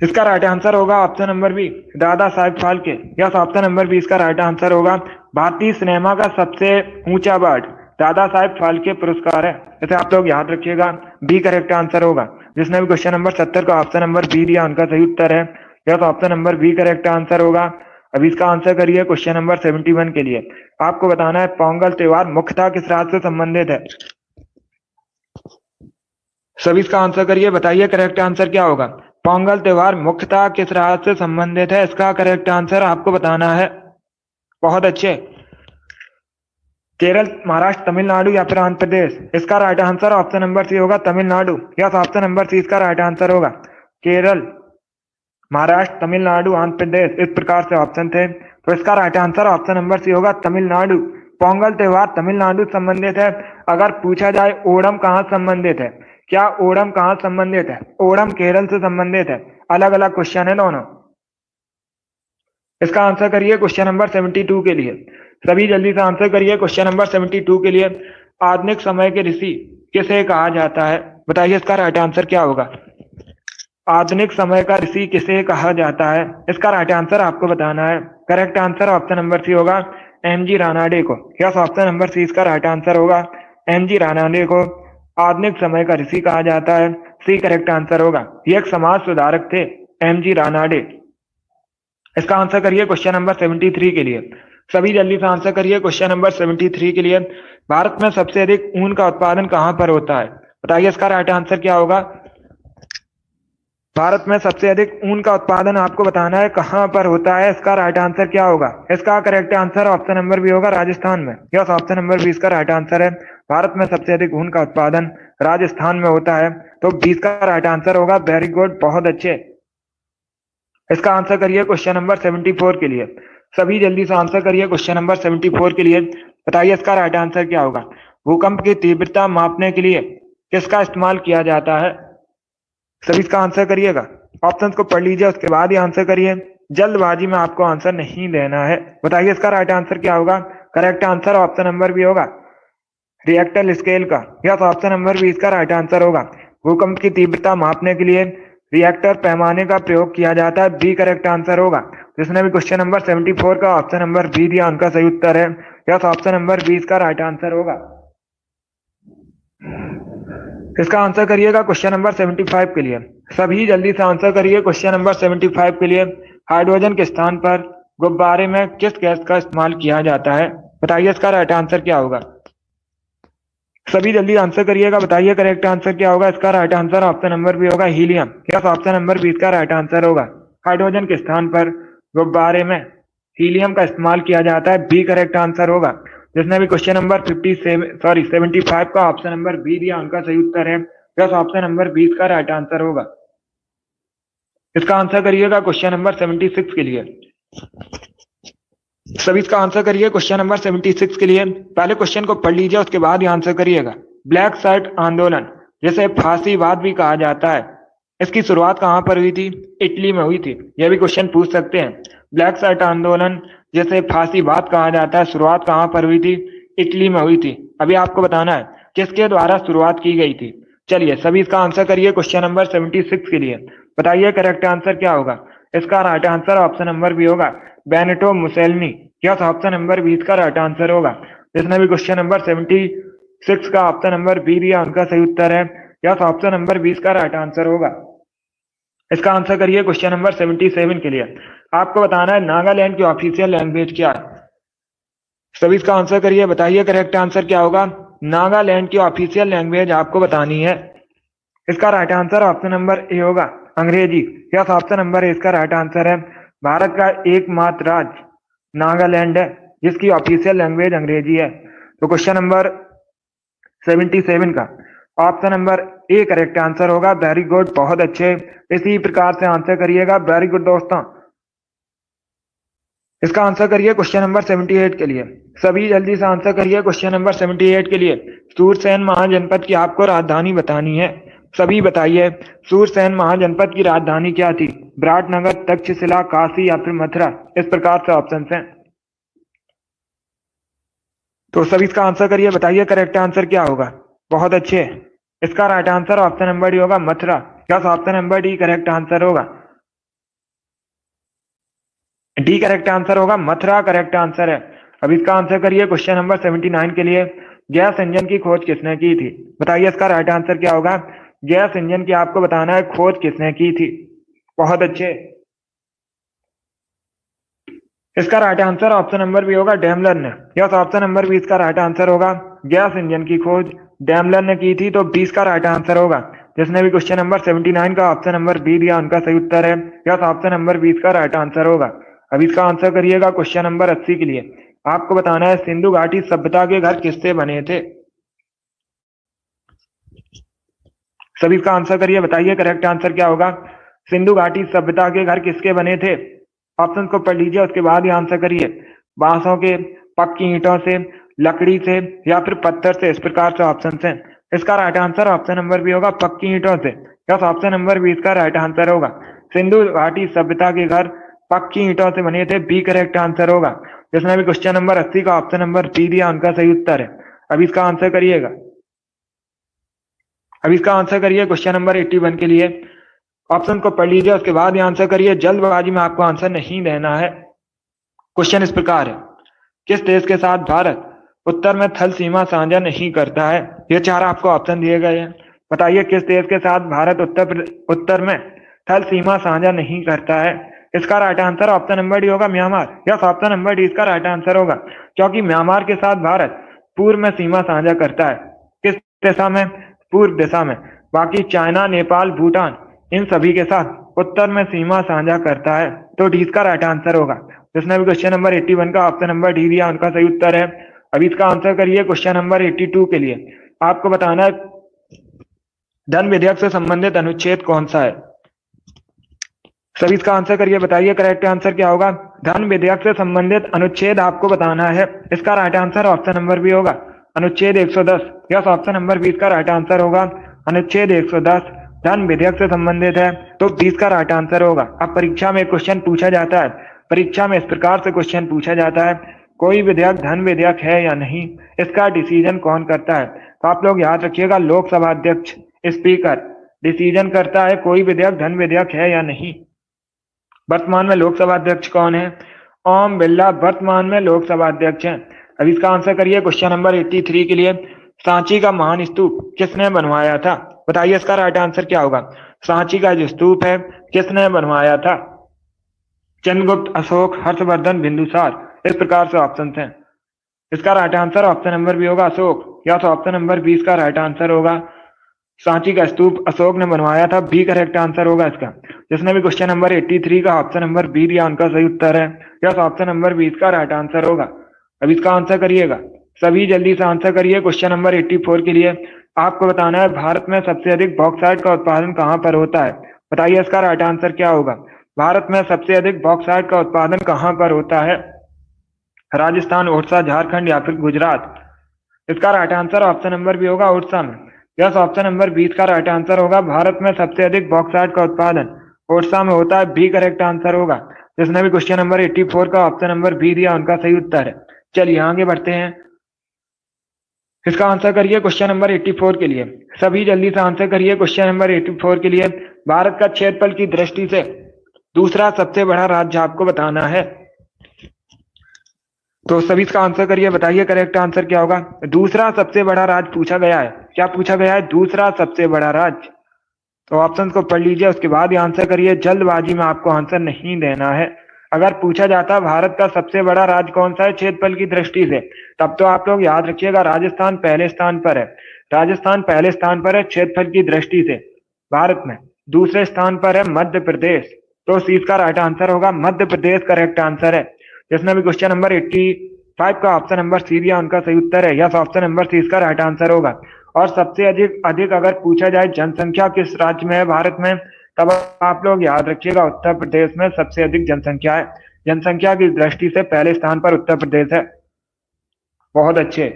इसका राइट आंसर होगा option number B, Dada Saheb Phalke. Yes, option number B इसका राइट आंसर होगा। भारतीय सिनेमा का सबसे ऊंचा अवार्ड दादा साहेब फाल्के पुरस्कार है। इसे आप लोग याद रखिएगा, बी करेक्ट आंसर होगा। जिसने भी क्वेश्चन नंबर 70 का ऑप्शन नंबर बी दिया उनका सही उत्तर है। Yes, option number B correct answer होगा। अभी इसका आंसर करिए क्वेश्चन नंबर 71 के लिए। आपको बताना है पोंगल त्योहार मुख्यतः किस राज्य से संबंधित है। सभी इसका आंसर करिए, बताइए करेक्ट आंसर क्या होगा। पोंगल त्योहार मुख्यतः किस राज्य से संबंधित है, इसका करेक्ट आंसर आपको बताना है। बहुत अच्छे। केरल, महाराष्ट्र, तमिलनाडु या फिर आंध्र प्रदेश। इसका right answer option number C होगा, Tamil Nadu. Yes, option number C इसका राइट आंसर होगा। केरल, महाराष्ट्र, तमिलनाडु, आंध्र प्रदेश, इस प्रकार से ऑप्शन थे, तो इसका right answer option number C होगा, तमिलनाडु। पोंगल त्योहार तमिलनाडु संबंधित है। अगर पूछा जाए ओणम कहाँ संबंधित है, क्या ओणम कहाँ संबंधित है, ओणम केरल से संबंधित है। अलग अलग क्वेश्चन है दोनों। इसका आंसर करिए क्वेश्चन नंबर 72 के लिए। सभी जल्दी से आंसर करिए क्वेश्चन नंबर 72 के लिए। आधुनिक समय के ऋषि किसे कहा जाता है। बताइए इसका राइट आंसर क्या होगा। आधुनिक समय का ऋषि किसे कहा जाता है, इसका राइट आंसर आपको बताना है। Correct answer option number C होगा, एमजी रानाडे को। यस, ऑप्शन नंबर सी इसका राइट आंसर होगा, एमजी रानाडे को आधुनिक समय का ऋषि कहा जाता है। सी करेक्ट आंसर होगा। ये एक समाज सुधारक थे, एमजी रानाडे। इसका आंसर करिए क्वेश्चन नंबर 73 के लिए। सभी जल्दी से आंसर करिए क्वेश्चन नंबर 73 के लिए। भारत में सबसे अधिक ऊन का उत्पादन कहां पर होता है। बताइए इसका राइट आंसर क्या होगा। भारत में सबसे अधिक ऊन का उत्पादन आपको बताना है कहां पर होता है, इसका राइट आंसर क्या होगा। इसका correct answer option number B होगा, राजस्थान में। यस, ऑप्शन नंबर बी इसका राइट आंसर है। भारत में सबसे अधिक ऊन का उत्पादन राजस्थान में होता है, तो 20 का राइट आंसर होगा। वेरी गुड, बहुत अच्छे। इसका आंसर करिए क्वेश्चन नंबर 74 के लिए। सभी जल्दी से आंसर करिए क्वेश्चन नंबर 74 के लिए। बताइए इसका राइट आंसर क्या होगा। भूकंप की तीव्रता मापने के लिए किसका इस्तेमाल किया जाता है। सभी इसका आंसर करिएगा, ऑप्शंस को पढ़ लीजिए उसके बाद ही आंसर करिए। जल्दबाजी में आपको आंसर नहीं देना है। बताइए इसका राइट आंसर क्या होगा। Correct answer option number B होगा, रिएक्टर स्केल का। यस, ऑप्शन नंबर बी इसका राइट आंसर होगा। भूकंप की तीव्रता मापने के लिए रिएक्टर पैमाने का प्रयोग किया जाता है। बी करेक्ट आंसर होगा। जिसने भी क्वेश्चन नंबर 74 का ऑप्शन नंबर बी दिया उनका सही उत्तर है। यस, ऑप्शन नंबर बी इसका राइट आंसर होगा। इसका आंसर करिएगा क्वेश्चन नंबर 75 के लिए। सभी जल्दी से आंसर करिए क्वेश्चन नंबर 75 के लिए। हाइड्रोजन के स्थान पर गुब्बारे में किस गैस का इस्तेमाल किया जाता है। बताइए इसका राइट आंसर क्या होगा। सभी जल्दी आंसर करिएगा, बताइए करेक्ट आंसर क्या होगा। इसका right answer option number B होगा, helium. Yes, option number B इसका राइट आंसर होगा। हाइड्रोजन के स्थान पर गुब्बारे में हीलियम का इस्तेमाल किया जाता है। बी करेक्ट आंसर होगा। जिसने भी क्वेश्चन नंबर 75 का ऑप्शन नंबर बी दिया उनका सही उत्तर है। यस, ऑप्शन नंबर बी इसका राइट आंसर होगा। इसका आंसर करिएगा क्वेश्चन नंबर 76 के लिए। सभी इसका आंसर करिए क्वेश्चन नंबर 76 के लिए। पहले क्वेश्चन को पढ़ लीजिए उसके बाद ही आंसर करिएगा। ब्लैक शर्ट आंदोलन, जिसे फांसीवाद भी कहा जाता है, इसकी शुरुआत कहां पर हुई थी। इटली में हुई थी। यह भी क्वेश्चन पूछ सकते हैं। ब्लैक शर्ट आंदोलन जिसे फांसीवाद कहा जाता है, शुरुआत कहां पर हुई थी। इटली में हुई थी। अभी आपको बताना है किसके द्वारा शुरुआत की गई थी। चलिए सभी इसका आंसर करिए क्वेश्चन नंबर 76 के लिए। बताइए करेक्ट आंसर क्या होगा। इसका right answer option number B होगा, Benito Mussolini. Yes, option number B इसका राइट आंसर होगा। जिसने भी क्वेश्चन नंबर 76 का ऑप्शन नंबर बी दिया उनका सही उत्तर है। यस, ऑप्शन नंबर बी इसका राइट आंसर होगा। इसका आंसर करिए क्वेश्चन नंबर 77 के लिए। आपको बताना है नागालैंड की ऑफिशियल लैंग्वेज क्या है। सभी इसका आंसर करिए, बताइए करेक्ट आंसर क्या होगा। नागालैंड की ऑफिशियल लैंग्वेज आपको बतानी है। इसका right answer option number A होगा, अंग्रेजी। यस, ऑप्शन नंबर ए इसका राइट आंसर है। भारत का एकमात्र राज्य नागालैंड है जिसकी ऑफिशियल लैंग्वेज अंग्रेजी है। तो क्वेश्चन नंबर 77 का option number A correct answer होगा। वेरी गुड, बहुत अच्छे। इसी प्रकार से आंसर करिएगा। वेरी गुड दोस्तों। इसका आंसर करिए क्वेश्चन नंबर 78 के लिए। सभी जल्दी से आंसर करिए क्वेश्चन नंबर 78 के लिए। सूरसेन महाजनपद की आपको राजधानी बतानी है। सभी बताइए, सूरसेन महाजनपद की राजधानी क्या थी? विराटनगर, तक्षशिला, काशी या फिर मथुरा? इस प्रकार से ऑप्शन हैं। तो सभी इसका आंसर करिए, बताइए करेक्ट आंसर क्या होगा। बहुत अच्छे, इसका right answer option number D होगा, Mathura. Yes, option number D correct answer होगा। डी करेक्ट आंसर होगा, मथुरा करेक्ट आंसर है। अब इसका आंसर करिए क्वेश्चन नंबर 79 के लिए। गैस इंजन की खोज किसने की थी? बताइए इसका राइट आंसर क्या होगा। गैस इंजन की आपको बताना है खोज किसने की थी। बहुत अच्छे, इसका right answer option number B होगा, डेमलर ने। यस, ऑप्शन नंबर बी इसका राइट आंसर होगा। गैस इंजन की खोज डेमलर ने की थी, तो 20 का राइट आंसर होगा। जिसने भी क्वेश्चन नंबर 79 का ऑप्शन नंबर बी दिया उनका सही उत्तर है। यस, ऑप्शन नंबर 20 का राइट आंसर होगा। अब इसका आंसर करिएगा क्वेश्चन नंबर 80 के लिए। आपको बताना है सिंधु घाटी सभ्यता के घर किससे बने थे? सभी इसका आंसर करिए, बताइए करेक्ट आंसर क्या होगा। सिंधु घाटी सभ्यता के घर किसके बने थे? ऑप्शन को पढ़ लीजिए, उसके बाद ही आंसर करिए। बांसों के, पक्की ईंटों से, लकड़ी से या फिर पत्थर से? इस प्रकार से ऑप्शन हैं। इसका right answer option number B होगा, पक्की ईंटों से। यस, ऑप्शन नंबर बी इसका राइट आंसर होगा। सिंधु घाटी सभ्यता के घर पक्की ईंटों से बने थे, बी करेक्ट आंसर होगा। जिसने भी क्वेश्चन नंबर 80 का ऑप्शन नंबर बी दिया उनका सही उत्तर है। अब इसका आंसर करिएगा। अब इसका आंसर करिए क्वेश्चन नंबर 81 के लिए। ऑप्शन को पढ़ लीजिए, उसके बाद ही आंसर करिए। जल्दबाजी में आपको आंसर नहीं देना है। क्वेश्चन इस प्रकार है, किस देश के साथ भारत उत्तर में थल सीमा साझा नहीं करता है? ये चार आपको ऑप्शन दिए गए हैं। बताइए किस देश के साथ भारत उत्तर में थल सीमा साझा नहीं करता है? इसका right answer option number D होगा, Myanmar. Yes, option number D इसका राइट आंसर होगा, क्योंकि म्यांमार के साथ भारत पूर्व में सीमा साझा करता है। किस दिशा में? पूर्व दिशा में। बाकी चाइना, नेपाल, भूटान, इन सभी के साथ उत्तर में सीमा साझा करता है, तो डी इसका राइट आंसर होगा। जिसने भी क्वेश्चन नंबर 81 का ऑप्शन नंबर डी दिया उनका सही उत्तर है। अभी इसका आंसर करिए क्वेश्चन नंबर 82 के लिए। आपको बताना है धन विधेयक से संबंधित अनुच्छेद कौन सा है? सभी इसका आंसर करिए, बताइए करेक्ट आंसर क्या होगा। धन विधेयक से संबंधित अनुच्छेद आपको बताना है। इसका right answer option number B होगा, अनुच्छेद 110। यस, ऑप्शन नंबर 20 का राइट आंसर होगा, अनुच्छेद 110 धन विधेयक से संबंधित है, तो 20 का राइट आंसर होगा। अब परीक्षा में क्वेश्चन पूछा जाता है, परीक्षा में इस प्रकार से क्वेश्चन पूछा जाता है, कोई विधेयक धन विधेयक है या नहीं, इसका डिसीजन कौन करता है? तो आप लोग याद रखिएगा, लोकसभा अध्यक्ष, स्पीकर डिसीजन करता है कोई विधेयक धन विधेयक है या नहीं। वर्तमान में लोकसभा अध्यक्ष कौन है? ओम बिरला वर्तमान में लोकसभा अध्यक्ष हैं। अब इसका आंसर करिए क्वेश्चन नंबर 83 के लिए। सांची का महान स्तूप किसने बनवाया था? बताइए इसका राइट आंसर क्या होगा। सांची का जो स्तूप है किसने बनवाया था? चंद्रगुप्त, अशोक, हर्षवर्धन, बिंदुसार? इस प्रकार से ऑप्शन हैं। इसका right answer option number B होगा, अशोक। या तो ऑप्शन नंबर 20 का राइट आंसर होगा, सांची का स्तूप अशोक ने बनवाया था, बी करेक्ट आंसर होगा इसका। जिसने भी क्वेश्चन नंबर 83 का ऑप्शन नंबर बी दिया उनका सही उत्तर है। यस, ऑप्शन नंबर 20 का राइट आंसर होगा। अब इसका आंसर करिएगा, सभी जल्दी से आंसर करिए क्वेश्चन नंबर 84 के लिए। आपको बताना है भारत में सबसे अधिक बॉक्साइट का उत्पादन कहाँ पर होता है? बताइए इसका राइट आंसर क्या होगा। भारत में सबसे अधिक बॉक्साइट का उत्पादन कहाँ पर होता है? राजस्थान, उड़ीसा, झारखंड या फिर गुजरात? इसका right answer option number B होगा, उड़ीसा में। यस, ऑप्शन नंबर 20 का राइट आंसर होगा, भारत में सबसे अधिक बॉक्साइट का उत्पादन उड़ीसा में होता है, बी करेक्ट आंसर होगा। जिसने भी क्वेश्चन नंबर 84 का ऑप्शन नंबर बी दिया उनका सही उत्तर है। चलिए आगे बढ़ते हैं। इसका आंसर करिए क्वेश्चन नंबर 84 के लिए। सभी जल्दी से आंसर करिए क्वेश्चन नंबर 84 के लिए। भारत का क्षेत्रफल की दृष्टि से दूसरा सबसे बड़ा राज्य आपको बताना है, तो सभी इसका आंसर करिए, बताइए करेक्ट आंसर क्या होगा। दूसरा सबसे बड़ा राज्य पूछा गया है। क्या पूछा गया है? दूसरा सबसे बड़ा राज्य। तो ऑप्शंस को पढ़ लीजिए, उसके बाद ही आंसर करिए। जल्दबाजी में आपको आंसर नहीं देना है। अगर पूछा जाता भारत का सबसे बड़ा राज्य कौन सा है क्षेत्रफल की दृष्टि से, तब तो आप लोग याद रखिएगा राजस्थान पहले स्थान पर है। राजस्थान पहले स्थान पर है क्षेत्रफल की दृष्टि से भारत में। दूसरे स्थान पर है मध्य प्रदेश, तो सी का राइट आंसर होगा, मध्य प्रदेश करेक्ट आंसर है। जिसने भी क्वेश्चन नंबर 85 का ऑप्शन नंबर सी दिया उनका सही उत्तर है। यस, ऑप्शन नंबर सी इसका राइट आंसर होगा। और सबसे अधिक अगर पूछा जाए जनसंख्या किस राज्य में है भारत में, तब आप लोग याद रखिएगा उत्तर प्रदेश में सबसे अधिक जनसंख्या है। जनसंख्या की दृष्टि से पहले स्थान पर उत्तर प्रदेश है। बहुत अच्छे।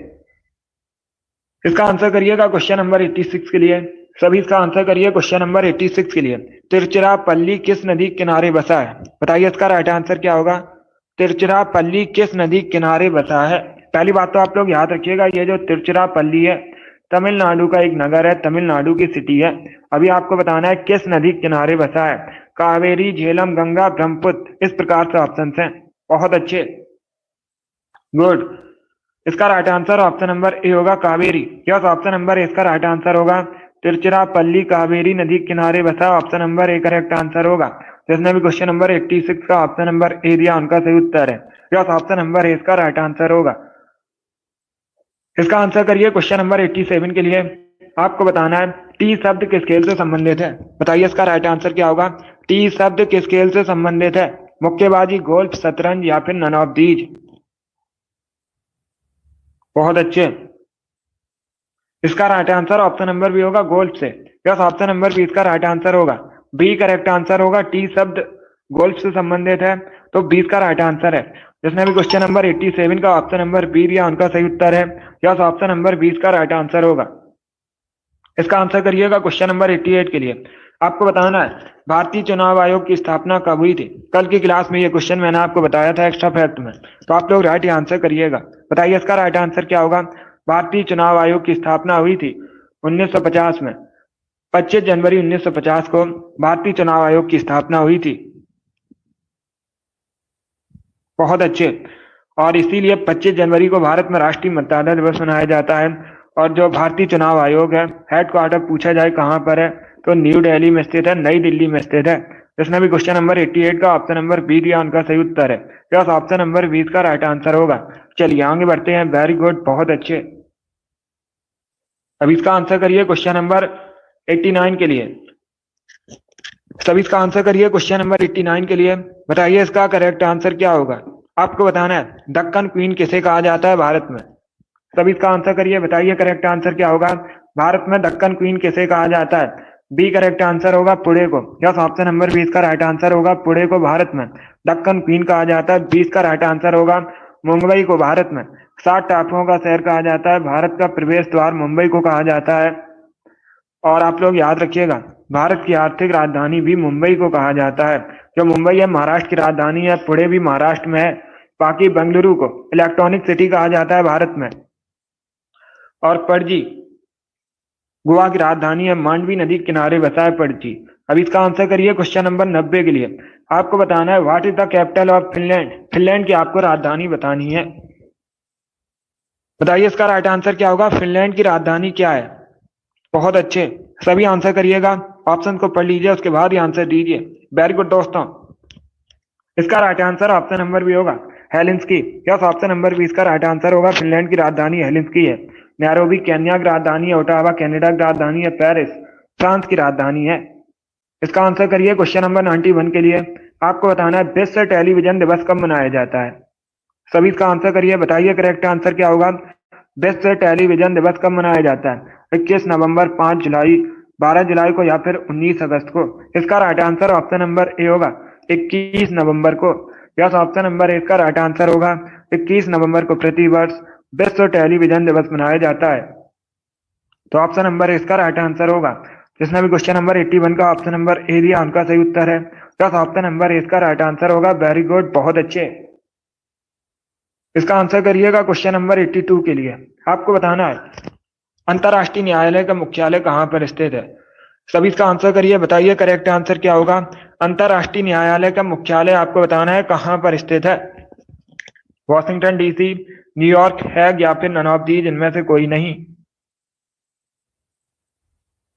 इसका आंसर करिएगा क्वेश्चन नंबर 86 के लिए। सभी इसका आंसर करिए क्वेश्चन नंबर 86 के लिए। तिरुचिरापल्ली किस नदी किनारे बसा है? बताइए इसका राइट आंसर क्या होगा। तिरुचिरापल्ली किस नदी किनारे बसा है? पहली बात तो आप लोग याद रखिएगा, ये जो तिरुचिरापल्ली है तमिलनाडु का एक नगर है, तमिलनाडु की सिटी है। अभी आपको बताना है किस नदी किनारे बसा है। कावेरी, झेलम, गंगा, ब्रह्मपुत्र, इस प्रकार से ऑप्शन हैं। बहुत अच्छे, गुड। इसका right answer option number A होगा, Kaveri. Yes, option number A इसका राइट आंसर होगा। तिरुचिरापल्ली कावेरी नदी किनारे बसा, option number A correct answer होगा। जिसने भी क्वेश्चन नंबर 86 का ऑप्शन नंबर ए दिया उनका सही उत्तर है। यस, ऑप्शन नंबर ए इसका राइट आंसर होगा। इसका आंसर करिए क्वेश्चन नंबर 87 के लिए। आपको बताना है टी शब्द किस खेल से संबंधित है? बताइए इसका राइट आंसर क्या होगा। टी शब्द किस खेल से संबंधित है? मुक्केबाजी, गोल्फ, शतरंज या फिर नन ऑफ दीज? बहुत अच्छे। इसका right answer option number B होगा, गोल्फ से। यस, ऑप्शन नंबर बी इसका राइट आंसर होगा। बी करेक्ट आंसर होगा। टी शब्द गोल्फ से संबंधित है तो 20 का राइट आंसर है। जिसने भी क्वेश्चन नंबर 87 का ऑप्शन नंबर बी दिया उनका सही उत्तर है। यस, ऑप्शन नंबर 20 का राइट आंसर होगा। इसका आंसर करिएगा क्वेश्चन नंबर 88 के लिए। आपको बताना है भारतीय चुनाव आयोग की स्थापना कब हुई थी? कल की क्लास में ये क्वेश्चन मैंने आपको बताया था एक्स्ट्रा फैक्ट में, तो आप लोग राइट आंसर करिएगा। बताइए इसका राइट आंसर क्या होगा। भारतीय चुनाव आयोग की स्थापना हुई थी 1950 में। 25 जनवरी 1950 को भारतीय चुनाव आयोग की स्थापना हुई थी। बहुत अच्छे। और इसीलिए 25 जनवरी को भारत में राष्ट्रीय मतदाता दिवस मनाया जाता है। और जो भारतीय चुनाव आयोग है, हेडक्वार्टर पूछा जाए कहाँ पर है तो न्यू दिल्ली में स्थित है, नई दिल्ली में स्थित है। जिसने भी क्वेश्चन नंबर 88 का ऑप्शन नंबर बी दिया उनका सही उत्तर है। यस, ऑप्शन नंबर 20 का राइट आंसर होगा। चलिए आगे बढ़ते हैं। वेरी गुड, बहुत अच्छे। अब इसका आंसर करिए क्वेश्चन नंबर 89 के लिए। सभी इसका आंसर करिए क्वेश्चन नंबर 89 के लिए। बताइए इसका करेक्ट आंसर क्या होगा। आपको बताना है दक्कन क्वीन किसे कहा जाता है भारत में? सभी इसका आंसर करिए। बताइए करेक्ट आंसर क्या होगा। भारत में दक्कन क्वीन किसे कहा जाता है? बी करेक्ट आंसर होगा, पुणे को। यस, ऑप्शन नंबर 20 का राइट आंसर होगा। पुणे को भारत में दक्कन क्वीन कहा जाता है। 20 का राइट आंसर होगा। मुंबई को भारत में 7 टापुओं का शहर कहा जाता है। भारत का प्रवेश द्वार मुंबई को कहा जाता है। और आप लोग याद रखिएगा भारत की आर्थिक राजधानी भी मुंबई को कहा जाता है। जो मुंबई है महाराष्ट्र की राजधानी है, पुणे भी महाराष्ट्र में है। बाकी बेंगलुरु को इलेक्ट्रॉनिक सिटी कहा जाता है भारत में। और पणजी गोवा की राजधानी है। मांडवी नदी किनारे बसा है पणजी। अब इसका आंसर करिए क्वेश्चन नंबर 90 के लिए। आपको बताना है what is the capital of Finland? Finland की आपको राजधानी बतानी है। बताइए इसका राइट आंसर क्या होगा। फिनलैंड की राजधानी क्या है? बहुत अच्छे, सभी आंसर करिएगा। ऑप्शन को पढ़ लीजिए, उसके बाद ही आंसर दीजिए। वेरी गुड दोस्तों। इसका राइट आंसर ऑप्शन नंबर भी होगा, हेलिंस्की। यस, ऑप्शन नंबर 20 का राइट आंसर होगा। फिनलैंड की राजधानी हेलिंस्की है। नैरोबी केन्या की राजधानी है। ओटावा कनाडा की राजधानी है। पेरिस फ्रांस की राजधानी है। इसका आंसर करिए क्वेश्चन नंबर 91 के लिए। आपको बताना है विश्व टेलीविजन दिवस कब मनाया जाता है? सभी इसका आंसर करिए। बताइए करेक्ट आंसर क्या होगा। विश्व टेलीविजन दिवस कब मनाया जाता है? 21 नवंबर, 5 जुलाई, 12 जुलाई को या फिर 19 अगस्त को? इसका right answer option number A होगा, 21 नवंबर को। यस, ऑप्शन नंबर ए इसका राइट आंसर होगा। 21 नवंबर को प्रतिवर्ष विश्व टेलीविजन दिवस मनाया जाता है। तो ऑप्शन नंबर इसका राइट आंसर होगा। जिसने भी क्वेश्चन नंबर 81 का ऑप्शन नंबर ए दिया उनका सही उत्तर है। यस, ऑप्शन नंबर इसका राइट आंसर होगा। वेरी गुड, बहुत अच्छे। इसका आंसर करिएगा क्वेश्चन नंबर 82 के लिए। आपको बताना है अंतर्राष्ट्रीय न्यायालय का मुख्यालय कहां पर स्थित है? सभी इसका आंसर करिए। बताइए करेक्ट आंसर क्या होगा। अंतर्राष्ट्रीय न्यायालय का मुख्यालय आपको बताना है कहां पर स्थित है। वॉशिंगटन डीसी, न्यूयॉर्क, हैग या फिर नन ऑफ दीज, इनमें से कोई नहीं।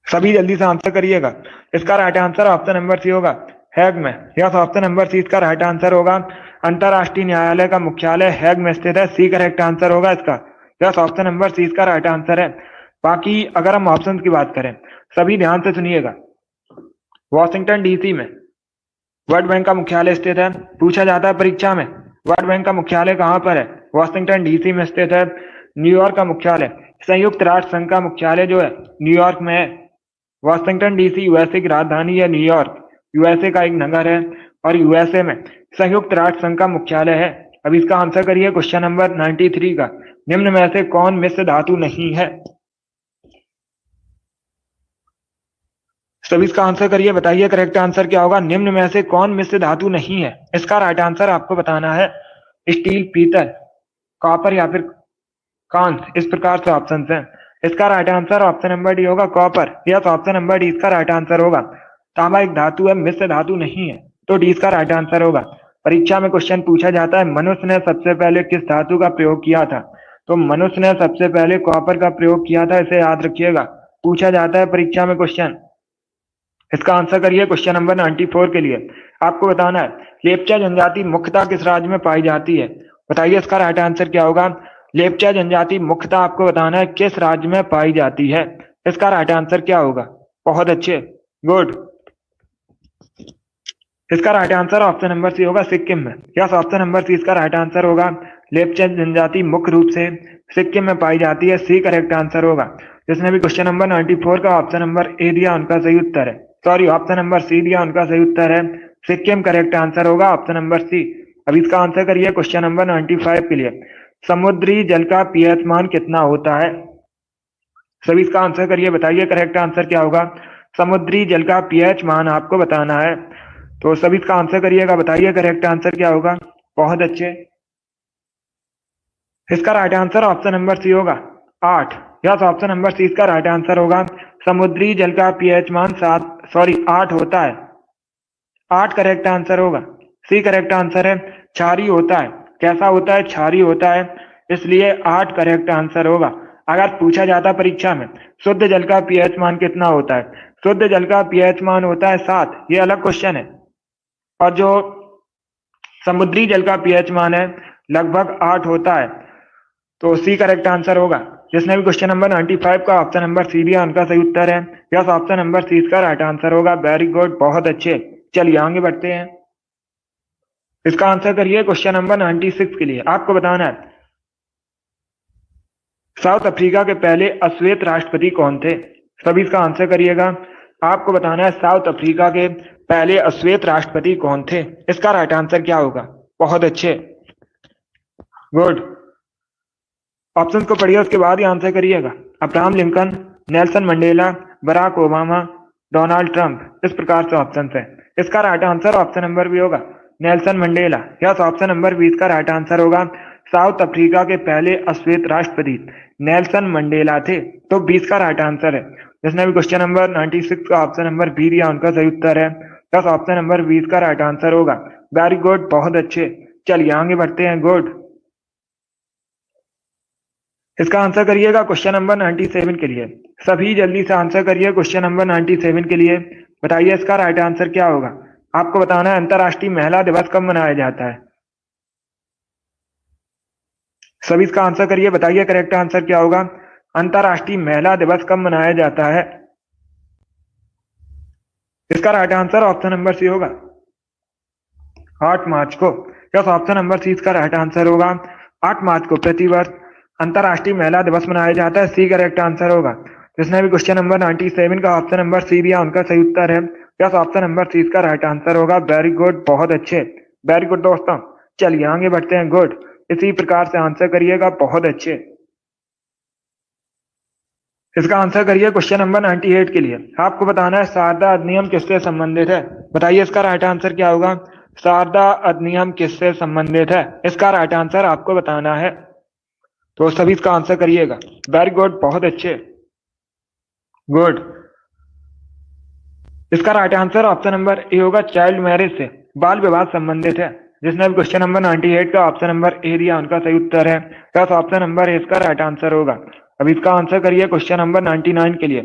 सभी जल्दी से आंसर करिएगा। इसका right answer option number C होगा, हैग में। यस, ऑप्शन नंबर सी इसका राइट आंसर होगा। अंतर्राष्ट्रीय न्यायालय का मुख्यालय हैग में स्थित है। सी करेक्ट आंसर होगा इसका। यस, ऑप्शन नंबर सी इसका राइट आंसर है। बाकी अगर हम ऑप्शन की बात करें, सभी ध्यान से सुनिएगा। वॉशिंगटन डीसी में वर्ल्ड बैंक का मुख्यालय स्थित है। पूछा जाता है परीक्षा में वर्ल्ड बैंक का मुख्यालय कहां पर है? वॉशिंगटन डीसी में स्थित है। न्यूयॉर्क का मुख्यालय, संयुक्त राष्ट्र संघ का मुख्यालय जो है न्यूयॉर्क में है। वॉशिंगटन डीसी यूएसए की राजधानी है। न्यूयॉर्क यूएसए का एक नगर है। और यूएसए में संयुक्त राष्ट्र संघ का मुख्यालय है। अब इसका आंसर करिए क्वेश्चन नंबर 93 का। निम्न में से कौन मिश्र धातु नहीं है? सभी इसका आंसर करिए, बताइए करेक्ट आंसर क्या होगा। निम्न में से कौन मिश्र धातु नहीं है? इसका राइट आंसर आपको बताना है स्टील, पीतल, कॉपर या फिर कांस। इस प्रकार से ऑप्शन है। इसका right answer option number D होगा, copper. Yes, option number D इसका राइट आंसर होगा। तांबा एक धातु है, मिश्र धातु नहीं है, तो डी इसका राइट आंसर होगा। परीक्षा में क्वेश्चन पूछा जाता है मनुष्य ने सबसे पहले किस धातु का प्रयोग किया था? तो मनुष्य ने सबसे पहले कॉपर का प्रयोग किया था, इसे याद रखिएगा, पूछा जाता है परीक्षा में क्वेश्चन। इसका आंसर करिए क्वेश्चन नंबर 94 के लिए। आपको बताना है लेप्चा जनजाति मुख्यतः किस राज्य में पाई जाती है? बताइए इसका राइट आंसर क्या होगा। लेप्चा जनजाति मुख्यतः आपको बताना है किस राज्य में पाई जाती है। इसका राइट आंसर क्या होगा? बहुत अच्छे, गुड। इसका right answer option number C होगा, सिक्किम में। यस, ऑप्शन नंबर सी इसका राइट आंसर होगा। लेप्चा जनजाति मुख्य रूप से सिक्किम में पाई जाती है, सी करेक्ट आंसर होगा। जिसने भी क्वेश्चन नंबर 94 का ऑप्शन नंबर ए दिया उनका सही उत्तर है, सॉरी ऑप्शन नंबर सी दिया उनका सही उत्तर है सिक्किम, करेक्ट आंसर होगा ऑप्शन नंबर सी। अब इसका आंसर करिए क्वेश्चन नंबर 95 के लिए। समुद्री जल का पीएच मान कितना होता है? सभी इसका आंसर करिए, बताइए करेक्ट आंसर क्या होगा। समुद्री जल का पीएच मान आपको बताना है, तो सभी इसका आंसर करिएगा, बताइए करेक्ट आंसर क्या होगा। बहुत अच्छे। इसका right answer option number C होगा, 8। यस, ऑप्शन नंबर सी इसका राइट आंसर होगा। समुद्री जल का पीएच मान 8 होता है, 8 करेक्ट आंसर होगा। सी करेक्ट आंसर है। क्षारीय होता है, कैसा होता है? क्षारीय होता है, इसलिए 8 करेक्ट आंसर होगा। अगर पूछा जाता परीक्षा में शुद्ध जल का पीएच मान कितना होता है? शुद्ध जल का पीएच मान होता है 7, ये अलग क्वेश्चन है। और जो समुद्री जल का पीएच मान है लगभग 8 होता है, तो सी करेक्ट आंसर होगा। जिसने भी क्वेश्चन नंबर 95 का ऑप्शन नंबर सी दिया उनका सही उत्तर है। यस, ऑप्शन नंबर सी इसका राइट आंसर होगा। वेरी गुड, बहुत अच्छे। चलिए आगे बढ़ते हैं। इसका आंसर करिए क्वेश्चन नंबर 96 के लिए। आपको बताना है साउथ अफ्रीका के पहले अश्वेत राष्ट्रपति कौन थे? सभी इसका आंसर करिएगा। आपको बताना है साउथ अफ्रीका के पहले अश्वेत राष्ट्रपति कौन थे? इसका राइट आंसर क्या होगा? बहुत अच्छे, गुड। ऑप्शन को पढ़िए, उसके बाद ही आंसर करिएगा। Abraham Lincoln, Nelson Mandela, Barack Obama, Donald Trump. इस प्रकार से ऑप्शन है। इसका right answer option number B होगा, Nelson Mandela. Yes, option number 20 का राइट आंसर होगा। साउथ अफ्रीका के पहले अश्वेत राष्ट्रपति नेल्सन मंडेला थे, तो 20 का राइट आंसर है। जिसने भी क्वेश्चन नंबर 96 का ऑप्शन नंबर बी दिया उनका सही उत्तर है। यस, ऑप्शन नंबर 20 का राइट आंसर होगा। वेरी गुड, बहुत अच्छे। चलिए आगे बढ़ते हैं, गुड। इसका आंसर करिएगा क्वेश्चन नंबर 97 के लिए। सभी जल्दी से आंसर करिए क्वेश्चन नंबर 97 के लिए। बताइए इसका राइट आंसर क्या होगा। आपको बताना है अंतर्राष्ट्रीय महिला दिवस कब मनाया जाता है? सभी इसका आंसर करिए, बताइए करेक्ट आंसर क्या होगा। अंतर्राष्ट्रीय महिला दिवस कब मनाया जाता है? इसका right answer option number C होगा, 8 मार्च को। यस, ऑप्शन नंबर सी इसका राइट आंसर होगा। 8 मार्च को प्रतिवर्ष अंतर्राष्ट्रीय महिला दिवस मनाया जाता है, सी करेक्ट आंसर होगा। जिसने भी क्वेश्चन नंबर 97 का ऑप्शन नंबर सी दिया उनका सही उत्तर है। यस, ऑप्शन नंबर सी इसका राइट आंसर होगा। वेरी गुड, बहुत अच्छे, वेरी गुड दोस्तों। चलिए आगे बढ़ते हैं, गुड। इसी प्रकार से आंसर करिएगा, बहुत अच्छे। इसका आंसर करिए क्वेश्चन नंबर 98 के लिए। आपको बताना है शारदा अधिनियम किससे संबंधित है? बताइए इसका राइट आंसर क्या होगा। शारदा अधिनियम किससे संबंधित है? इसका राइट आंसर आपको बताना है, तो सभी इसका आंसर करिएगा। वेरी गुड, बहुत अच्छे, गुड। इसका right answer option number A होगा, चाइल्ड मैरिज से, बाल विवाह संबंधित है। जिसने भी क्वेश्चन नंबर 98 का ऑप्शन नंबर ए दिया उनका सही उत्तर है। बस ऑप्शन नंबर ए इसका राइट आंसर होगा। अब इसका आंसर करिए क्वेश्चन नंबर 99 के लिए।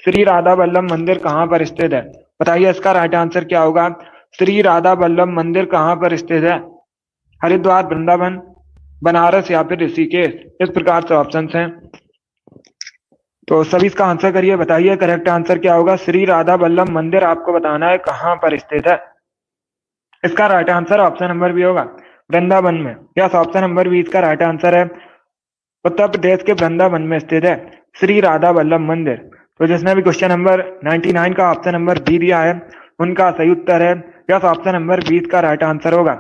श्री राधा वल्लभ मंदिर कहाँ पर स्थित है? बताइए इसका राइट आंसर क्या होगा। श्री राधा वल्लभ मंदिर कहाँ पर स्थित है? हरिद्वार, वृंदावन, बनारस या फिर ऋषिकेश। इस प्रकार से ऑप्शन हैं, तो सभी इसका आंसर करिए, बताइए करेक्ट आंसर क्या होगा। श्री राधा वल्लभ मंदिर आपको बताना है कहाँ पर स्थित है। इसका right answer option number B होगा, वृंदावन में। यस, ऑप्शन नंबर बी इसका राइट आंसर है। उत्तर प्रदेश के वृंदावन में स्थित है श्री राधा वल्लभ मंदिर। तो जिसने भी क्वेश्चन नंबर 99 का ऑप्शन नंबर बी दिया है उनका सही उत्तर है यस, ऑप्शन नंबर 20 का राइट आंसर होगा।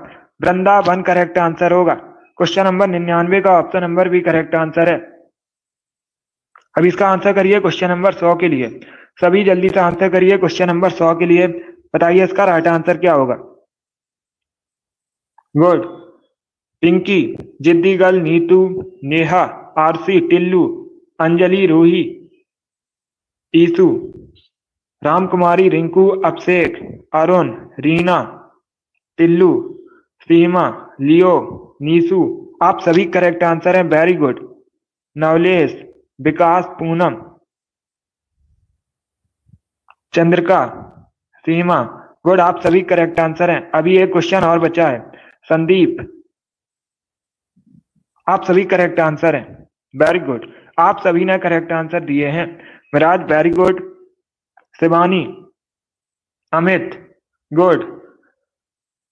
वृंदावन करेक्ट आंसर होगा। क्वेश्चन नंबर 99 का option number B correct answer है। अब इसका आंसर करिए क्वेश्चन नंबर 100 के लिए। सभी जल्दी से आंसर करिए क्वेश्चन नंबर 100 के लिए। बताइए इसका राइट आंसर क्या होगा। गुड। पिंकी, जिद्दी गर्ल, नीतू, नेहा, आरसी, टिल्लू, अंजलि, रूही, ईसु, रामकुमारी, रिंकू, अभिषेक, अरुण, रीना, टिल्लू, सीमा, लियो, नीसू, आप सभी करेक्ट आंसर हैं। Very good. Navlesh, Vikas, Poonam, Chandrika, Seema, good, आप सभी करेक्ट आंसर हैं। अभी एक क्वेश्चन और बचा है। संदीप, आप सभी करेक्ट आंसर हैं। वेरी गुड, आप सभी ने करेक्ट आंसर दिए हैं। Viraj, very good. Shivani, Amit, good,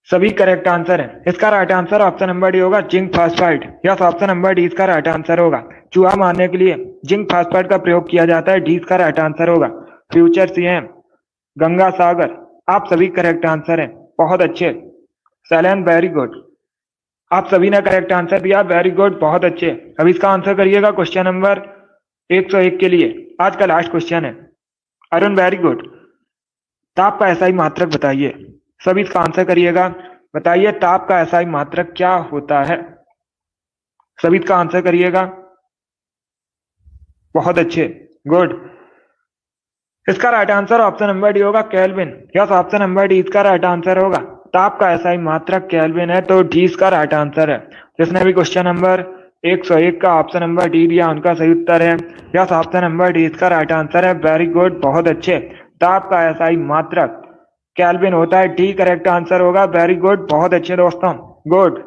सभी करेक्ट आंसर है। इसका right answer option number D होगा, zinc phosphide. Yes, option number D इसका राइट आंसर होगा। चूहा मारने के लिए जिंक फास्फाइड का प्रयोग किया जाता है। डी इसका राइट आंसर होगा। फ्यूचर सीएम गंगा सागर, आप सभी करेक्ट आंसर हैं। बहुत अच्छे। सैलन, वेरी गुड, आप सभी ने करेक्ट आंसर दिया। वेरी गुड, बहुत अच्छे। अब इसका आंसर करिएगा क्वेश्चन नंबर 101 के लिए। आज का लास्ट क्वेश्चन है। Arun, very good. ताप का एसआई मात्रक बताइए। सभी इसका आंसर करिएगा। बताइए ताप का एसआई मात्रक क्या होता है। सभी इसका आंसर करिएगा। बहुत अच्छे, गुड। इसका right answer option number D होगा, kelvin. Yes, option number D इसका राइट आंसर होगा। ताप का एसआई मात्रक केल्विन है, तो डी इसका राइट आंसर है। जिसने भी क्वेश्चन नंबर 101 का ऑप्शन नंबर डी दिया उनका सही उत्तर है। यस, ऑप्शन नंबर डी इसका राइट आंसर है। वेरी गुड, बहुत अच्छे। ताप का एसआई मात्रक केल्विन होता है। डी करेक्ट आंसर होगा। वेरी गुड, बहुत अच्छे दोस्तों, गुड,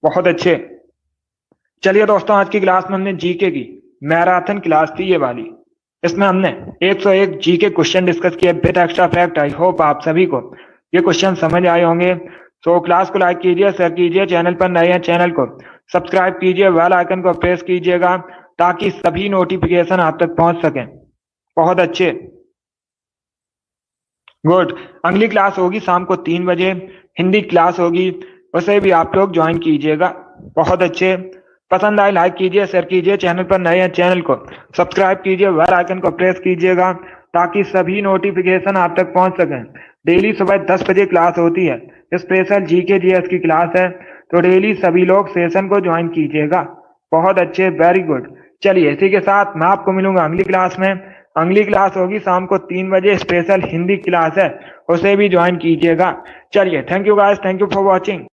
बहुत अच्छे। चलिए दोस्तों, आज की क्लास में हमने जीके की मैराथन क्लास थी ये वाली। इसमें हमने 101 जीके क्वेश्चन डिस्कस किए with extra fact. I hope आप सभी को ये क्वेश्चन समझ आए होंगे। तो क्लास को लाइक कीजिए, शेयर कीजिए। चैनल पर नए हैं, चैनल को सब्सक्राइब कीजिए, बेल आइकन को प्रेस कीजिएगा ताकि सभी नोटिफिकेशन आप तक पहुंच सकें। बहुत अच्छे, गुड। अगली क्लास होगी शाम को 3 बजे, हिंदी क्लास होगी, उसे भी आप लोग ज्वाइन कीजिएगा। बहुत अच्छे। पसंद आए लाइक कीजिए, शेयर कीजिए। चैनल पर नए हैं, चैनल को सब्सक्राइब कीजिए, बेल आइकन को प्रेस कीजिएगा ताकि सभी नोटिफिकेशन आप तक पहुंच सकें। डेली सुबह 10 बजे क्लास होती है। स्पेशल जीके जीएस की क्लास है, तो डेली सभी लोग सेशन को ज्वाइन कीजिएगा। बहुत अच्छे, वेरी गुड। चलिए, इसी के साथ मैं आपको मिलूंगा अगली क्लास में। अगली क्लास होगी शाम को 3 बजे, स्पेशल हिंदी क्लास है, उसे भी ज्वाइन कीजिएगा। चलिए, thank you guys, thank you for watching.